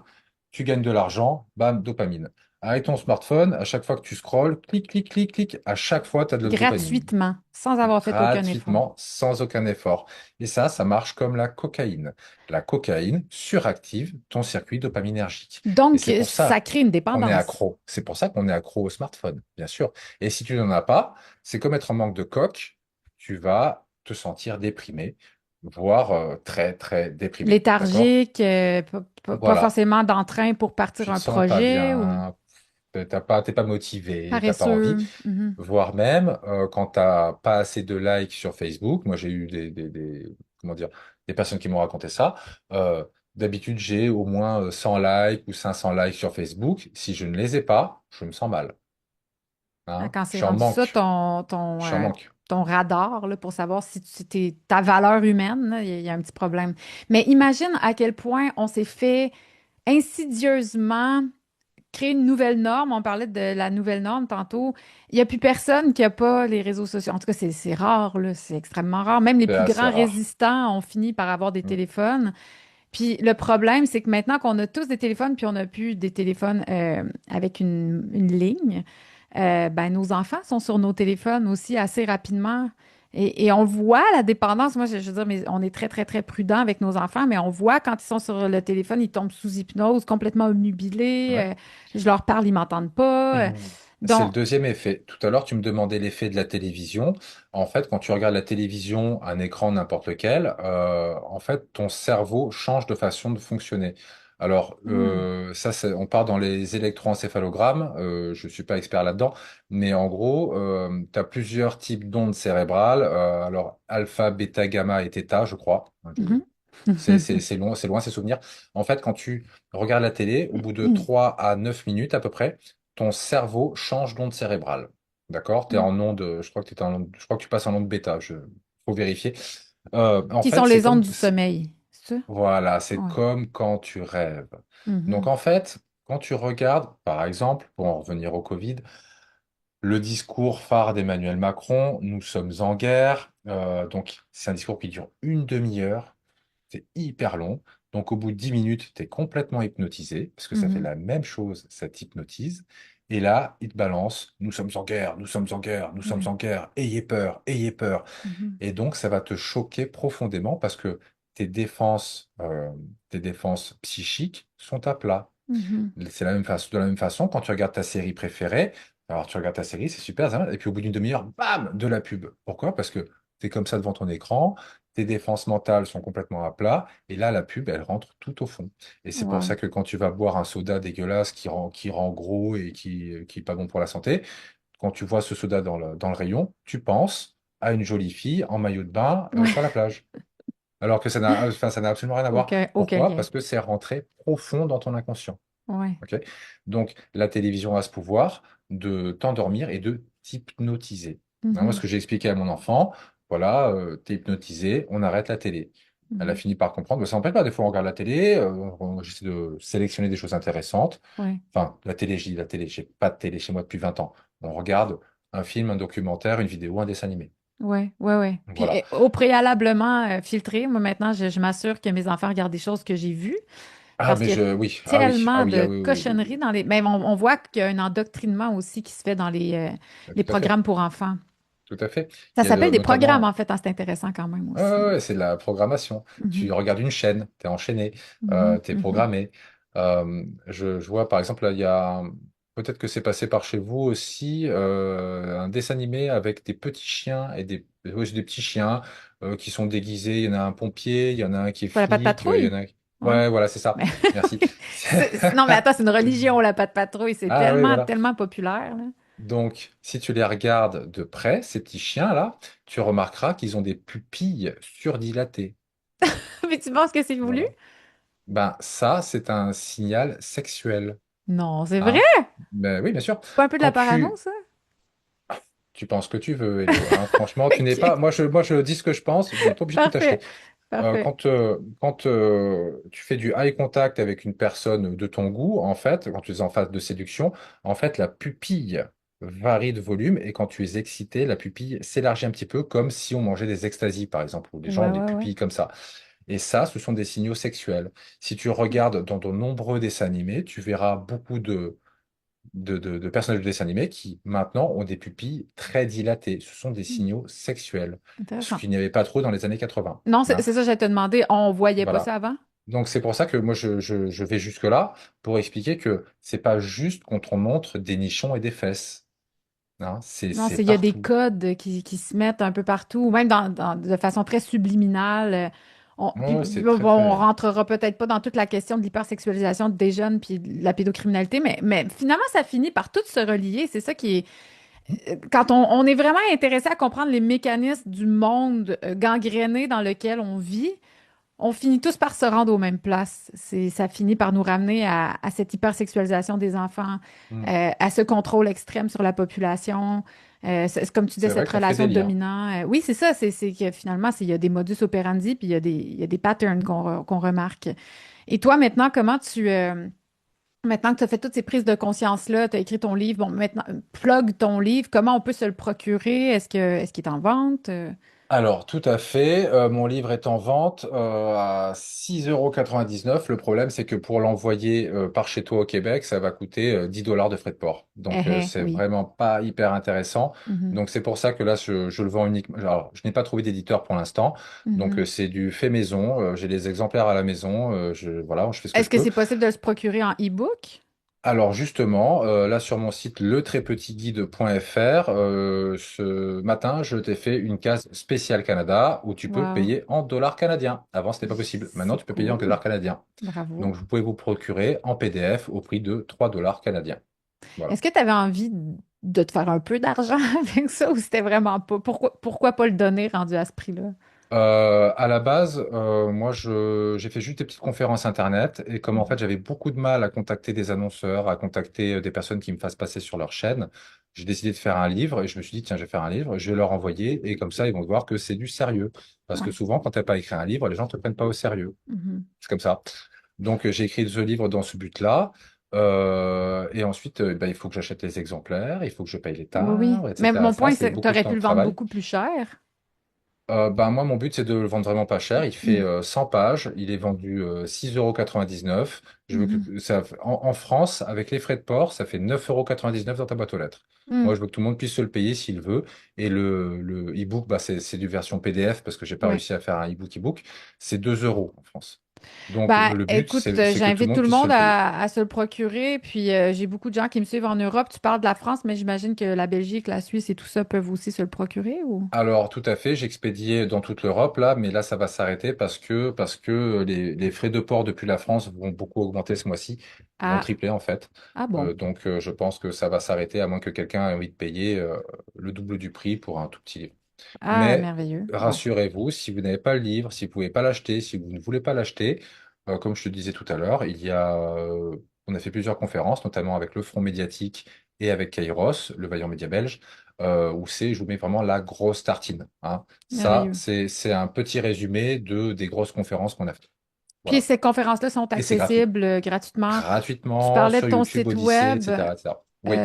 tu gagnes de l'argent, bam, dopamine. Avec ton smartphone, à chaque fois que tu scrolles, clic, clic, clic, clic, à chaque fois, tu as de la dopamine Gratuitement, sans avoir fait aucun effort. gratuitement, sans aucun effort. Et ça marche comme la cocaïne. La cocaïne suractive ton circuit dopaminergique. Et Donc, c'est pour ça ça crée une qu'on est dépendance. accro. C'est pour ça qu'on est accro au smartphone, bien sûr. Et si tu n'en as pas, c'est comme être en manque de coque, tu vas te sentir déprimé, voire très, très déprimé. D'accord? Léthargique, pas Voilà. forcément d'entrain pour partir Tu te un sens pas projet ou bien, t'es pas motivé, t'as pas envie. paresseux. Mhm. Voire même, quand t'as pas assez de likes sur Facebook, moi j'ai eu comment dire, des personnes qui m'ont raconté ça. euh, D'habitude, j'ai au moins 100 likes ou 500 likes sur Facebook. Si je ne les ai pas, je me sens mal. Ah, Hein. quand Je c'est suis en rendu ça, manque. Je suis en manque. ton radar là, pour savoir si ta valeur humaine, là, il y a un petit problème. Mais imagine à quel point on s'est fait insidieusement créer une nouvelle norme. On parlait de la nouvelle norme tantôt. Il n'y a plus personne qui n'a pas les réseaux sociaux. En tout cas, c'est rare, là, c'est extrêmement rare. Même les C'est plus assez grands rare. résistants ont fini par avoir des Mm. téléphones. Puis le problème, c'est que maintenant qu'on a tous des téléphones, puis on n'a plus des téléphones avec une ligne, ben, nos enfants sont sur nos téléphones aussi assez rapidement. Et on voit la dépendance. Moi, je veux dire, mais on est très, très, très prudent avec nos enfants, mais on voit quand ils sont sur le téléphone, ils tombent sous hypnose, complètement obnubilés. Ouais. Je leur parle, ils m'entendent pas. C'est le Donc, deuxième effet. Tout à l'heure, tu me demandais l'effet de la télévision. En fait, quand tu regardes la télévision, un écran n'importe lequel, en fait, ton cerveau change de façon de fonctionner. Alors, hmm, ça, on part dans les électroencéphalogrammes. Je suis pas expert là-dedans, mais en gros, tu as plusieurs types d'ondes cérébrales. Alors, alpha, bêta, gamma et theta, je crois. mhm. C'est loin ces souvenirs. En fait, quand tu regardes la télé, au bout de Mhm. 3 à 9 minutes à peu près, ton cerveau change d'onde cérébrale. D'accord? T'es en onde, je crois que je crois que tu passes en onde bêta. Faut vérifier. En Qui sont fait, c'est les ondes comme, du sommeil. C'est ça? voilà, c'est Ouais. comme quand tu rêves. Donc Mhm. en fait, quand tu regardes, par exemple, pour en revenir au Covid, le discours phare d'Emmanuel Macron, nous sommes en guerre. Donc c'est un discours qui dure une demi-heure. C'est hyper long. Donc, au bout de 10 minutes, tu es complètement hypnotisé, parce que ça fait Mhm. la même chose, ça t'hypnotise. Et là, il te balance, nous sommes en guerre, nous sommes en guerre, nous sommes Ouais. en guerre, ayez peur, ayez peur. Mhm. Et donc, ça va te choquer profondément parce que tes défenses psychiques sont à plat. Mhm. C'est la même façon, de la même façon, quand tu regardes ta série préférée, alors tu regardes ta série, c'est super, ça va, et puis au bout d'une demi-heure, bam, de la pub. Pourquoi? Parce que tu es comme ça devant ton écran, tes défenses mentales sont complètement à plat, et là, la pub, elle rentre tout au fond. Et c'est pour ça Wow. que quand tu vas boire un soda dégueulasse qui rend gros et qui est pas bon pour la santé, quand tu vois ce soda dans le rayon, tu penses à une jolie fille en maillot de bain Ouais. sur la plage. Alors que ça n'a absolument rien à voir. Aucun Pourquoi? lien. Parce que c'est rentré profond dans ton inconscient. Ouais. Ok. Donc, la télévision a ce pouvoir de t'endormir et de t'hypnotiser. Hein, moi, ce Mhm. que j'ai expliqué à mon enfant, voilà, t'es hypnotisé, on arrête la télé. Elle a Mhm. fini par comprendre. Mais ça n'empêche pas, des fois, on regarde la télé, j'essaie de sélectionner des choses intéressantes. Ouais. Enfin, la télé, je dis la télé, j'ai pas de télé chez moi depuis 20 ans. On regarde un film, un documentaire, une vidéo, un dessin animé. Ouais, ouais, ouais. Puis Voilà. au préalablement filtré, moi maintenant, je m'assure que mes enfants regardent des choses que j'ai vues Ah, parce mais qu'il y a oui, ah oui, ah tellement oui, ah de oui, oui, oui, cochonneries dans les. Mais on voit qu'il y a un endoctrinement aussi qui se fait dans oui. les Tout à fait, programmes pour enfants. tout à fait. Ça Il y a s'appelle des programmes en notamment. fait, hein, c'est intéressant quand même Ouais, ouais, aussi. ouais, c'est de la programmation. Tu Mhm, regardes une chaîne, tu es enchaîné, mhm, tu es mhm. programmé. Je vois par exemple, là, peut-être que c'est passé par chez vous aussi, un dessin animé avec des petits chiens et ouais, c'est des petits chiens qui sont déguisés. Il y en a un pompier, il y en a un qui est Pas la patte flic, il y en patrouille? a. Ouais. Ouais, voilà, c'est ça. Mais Merci. non, mais attends, c'est une religion, la patte patrouille. C'est Ah oui, tellement, voilà. tellement populaire, là. Donc, si tu les regardes de près, ces petits chiens-là, tu remarqueras qu'ils ont des pupilles surdilatées. Mais tu penses que c'est voulu? Voilà. Ben, ça, c'est un signal sexuel. Non, c'est vrai? Hein? Ben oui, bien sûr. Pas un peu de la Quand parano, tu, ça? tu penses que tu veux, Hello, hein. Franchement, tu n'es OK. pas. Moi, je dis ce que je pense. Vous n'êtes pas obligé de tout acheter. Parfait. Parfait. Quand tu fais du eye contact avec une personne de ton goût, en fait, quand tu es en phase de séduction, en fait, la pupille varie de volume et quand tu es excité, la pupille s'élargit un petit peu comme si on mangeait des extasies, par exemple, où les gens Ouais, ont des ouais, ouais. pupilles comme ça. Et ça, ce sont des signaux sexuels. Si tu regardes dans de nombreux dessins animés, tu verras beaucoup de personnages de dessins animés qui maintenant ont des pupilles très dilatées. Ce sont des Hmm, signaux sexuels, ce intéressant. qu'il n'y avait pas trop dans les années 80. Non, Hein. c'est ça, j'allais te demander. On voyait pas Voilà. ça avant? Donc c'est pour ça que moi je vais jusque-là pour expliquer que c'est pas juste quand on montre des nichons et des fesses. Hein. Non, C'est il y a des partout. codes qui se mettent un peu partout, ou même de façon très subliminale. Puis Oh, c'est bon, très on très. rentrera peut-être pas dans toute la question de l'hypersexualisation des jeunes puis de la pédocriminalité, mais finalement, ça finit par tout se relier. C'est ça qui est. Quand on est vraiment intéressé à comprendre les mécanismes du monde gangréné dans lequel on vit, on finit tous par se rendre aux mêmes places. Ça finit par nous ramener à cette hypersexualisation des enfants, Hmm. à ce contrôle extrême sur la population. Comme tu disais, C'est vrai cette qu'on fait relation des de liens. dominant. Oui, c'est ça. C'est que finalement, il y a des modus operandi, puis il y a des patterns qu'on remarque. Et toi, maintenant, maintenant que tu as fait toutes ces prises de conscience-là, tu as écrit ton livre, bon, maintenant, plug ton livre, comment on peut se le procurer? Est-ce qu'il est en vente? Alors, tout à fait. Mon livre est en vente à 6,99 €. Le problème, c'est que pour l'envoyer par chez toi au Québec, ça va coûter 10 dollars de frais de port. Donc, c'est Oui. vraiment pas hyper intéressant. Mhm. Donc, c'est pour ça que là, je le vends uniquement. Alors, je n'ai pas trouvé d'éditeur pour l'instant. Donc, Mhm. c'est du fait maison. J'ai les exemplaires à la maison. Voilà, je fais ce que Est-ce je que peux. c'est possible de se procurer en e-book? Alors justement, là sur mon site letrèspetitguide.fr, ce matin, je t'ai fait une case spéciale Canada où tu peux Wow. payer en dollars canadiens. Avant, c'était pas possible. Maintenant, C'est tu peux payer en cool. dollars canadiens. Bravo. Donc, vous pouvez vous procurer en PDF au prix de 3 dollars canadiens. Voilà. Est-ce que tu avais envie de te faire un peu d'argent avec ça ou c'était vraiment pas? Pourquoi pas le donner rendu à ce prix-là? À la base, moi, j'ai fait juste des petites conférences Internet et comme en fait, Mhm. j'avais beaucoup de mal à contacter des annonceurs, à contacter des personnes qui me fassent passer sur leur chaîne, j'ai décidé de faire un livre et je me suis dit, tiens, je vais faire un livre, je vais leur envoyer et comme ça, ils vont voir que c'est du sérieux. Parce que Ouais. souvent, quand tu n'as pas écrit un livre, les gens te prennent pas au sérieux. Mhm. C'est comme ça. Donc, j'ai écrit ce livre dans ce but-là. Et ensuite, bah, il faut que j'achète les exemplaires, il faut que je paye les Oui, oui. timbres, Mais etc. mon Ça, point, c'est c'est que tu beaucoup de aurais temps pu de le vendre travail. beaucoup plus cher. Ben, moi, mon but, c'est de le vendre vraiment pas cher. Il fait 100 pages. Il est vendu 6,99 €. Je veux Mhm. que ça, en France, avec les frais de port, ça fait 9,99 € dans ta boîte aux lettres. Moi, Mhm. je veux que tout le monde puisse se le payer s'il veut. Et le e-book, bah, c'est du version PDF parce que j'ai pas Oui. réussi à faire un e-book. C'est 2 € en France. Donc, Ben, le but, écoute, c'est que tout le j'invite tout monde le puisse se monde le payer. à se le procurer. Puis j'ai beaucoup de gens qui me suivent en Europe. Tu parles de la France, mais j'imagine que la Belgique, la Suisse et tout ça peuvent aussi se le procurer ou? Alors, tout à fait, j'ai expédié dans toute l'Europe là, mais là, ça va s'arrêter parce que les frais de port depuis la France vont beaucoup augmenter ce mois-ci, vont Ah, tripler en fait. ah bon. Donc, je pense que ça va s'arrêter à moins que quelqu'un ait envie de payer le double du prix pour un tout petit livre. Ah, Mais merveilleux. Bon. rassurez-vous, si vous n'avez pas le livre, si vous pouvez pas l'acheter, si vous ne voulez pas l'acheter, comme je te disais tout à l'heure, on a fait plusieurs conférences, notamment avec le Front médiatique et avec Kairos, le Vaillant Média belge, où je vous mets vraiment la grosse tartine, hein. Ça, Merveilleux. c'est un petit résumé des grosses conférences qu'on a faites. Puis Voilà. ces conférences-là sont Et c'est gratuit. accessibles gratuitement. Tu Gratuitement parlais de sur ton YouTube, site Odyssée, web. etc., etc. Oui.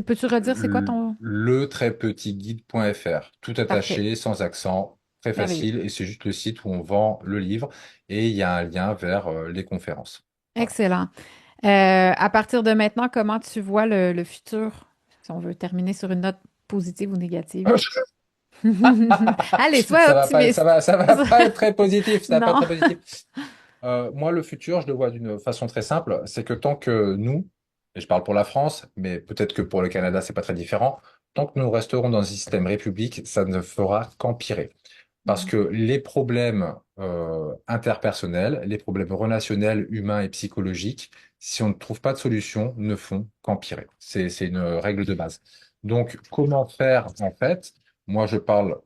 Peux-tu redire c'est quoi ton... Le-guide.fr, tout Parfait. attaché, sans accent, très Merveilleux. facile, et c'est juste le site où on vend le livre, et il y a un lien vers les conférences. Voilà. Excellent. À partir de maintenant, comment tu vois le futur? Si on veut terminer sur une note positive ou négative. Allez, sois Ça va pas être, optimiste. ça va pas être très positif, ça va pas être Non. très positif. Moi, le futur, je le vois d'une façon très simple, c'est que tant que nous, et je parle pour la France, mais peut-être que pour le Canada, c'est pas très différent, tant que nous resterons dans un système république, ça ne fera qu'empirer. Parce Mhm. que les problèmes interpersonnels, les problèmes relationnels, humains et psychologiques, si on ne trouve pas de solution, ne font qu'empirer. C'est une règle de base. Donc, comment faire en fait? Moi, je parle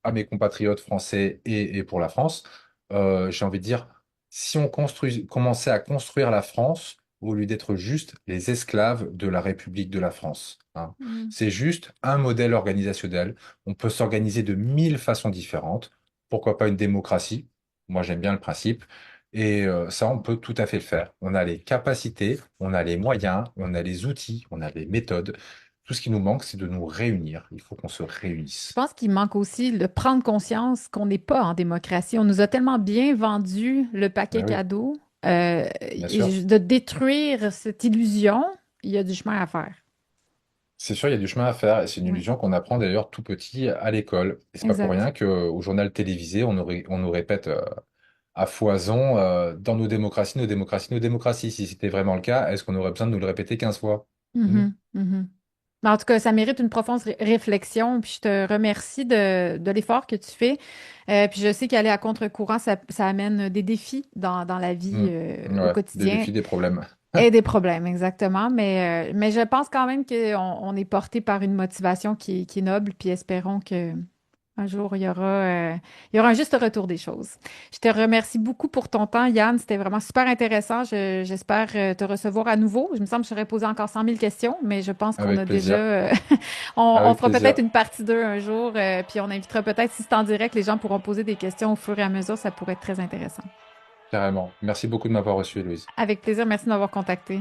à mes compatriotes français et pour la France. J'ai envie de dire, si on commençait à construire la France au lieu d'être juste les esclaves de la République de la France, hein. Mhm. C'est juste un modèle organisationnel. On peut s'organiser de 1000 façons différentes. Pourquoi pas une démocratie? Moi, j'aime bien le principe. Et ça, on peut tout à fait le faire. On a les capacités, on a les moyens, on a les outils, on a les méthodes. Tout ce qui nous manque, c'est de nous réunir. Il faut qu'on se Je réunisse. pense qu'il manque aussi de prendre conscience qu'on n'est pas en démocratie. On nous a tellement bien vendu le paquet Ah oui, cadeau. bien sûr. Et de détruire cette illusion, il y a du chemin à faire. C'est sûr, il y a du chemin à faire et c'est une Oui, illusion qu'on apprend d'ailleurs tout petit à l'école. Et c'est pas pour exact. rien qu'au journal télévisé, on nous répète à foison dans nos démocraties, nos démocraties, nos démocraties. Si c'était vraiment le cas, est-ce qu'on aurait besoin de nous le répéter 15 fois? Hmm. Mhm, mhm. Mais en tout cas, ça mérite une profonde réflexion. Puis je te remercie de l'effort que tu fais. Puis je sais qu'aller à contre-courant, ça amène des défis dans la vie Hmm. au Ouais, des quotidien défis, des problèmes. et des problèmes, exactement. Mais je pense quand même qu'on est porté par une motivation qui est noble. Puis espérons que un jour, il y aura un juste retour des choses. Je te remercie beaucoup pour ton temps, Yann. C'était vraiment super intéressant. J'espère te recevoir à nouveau. Je me semble que j'aurais posé encore 100 000 questions, mais je pense qu'on a Avec déjà... plaisir. on Avec fera peut-être plaisir. une partie 2 un jour, puis on invitera peut-être, si c'est en direct, les gens pourront poser des questions au fur et à mesure. Ça pourrait être très intéressant. Carrément. Merci beaucoup de m'avoir reçu, Louise. Avec plaisir. Merci de m'avoir contacté.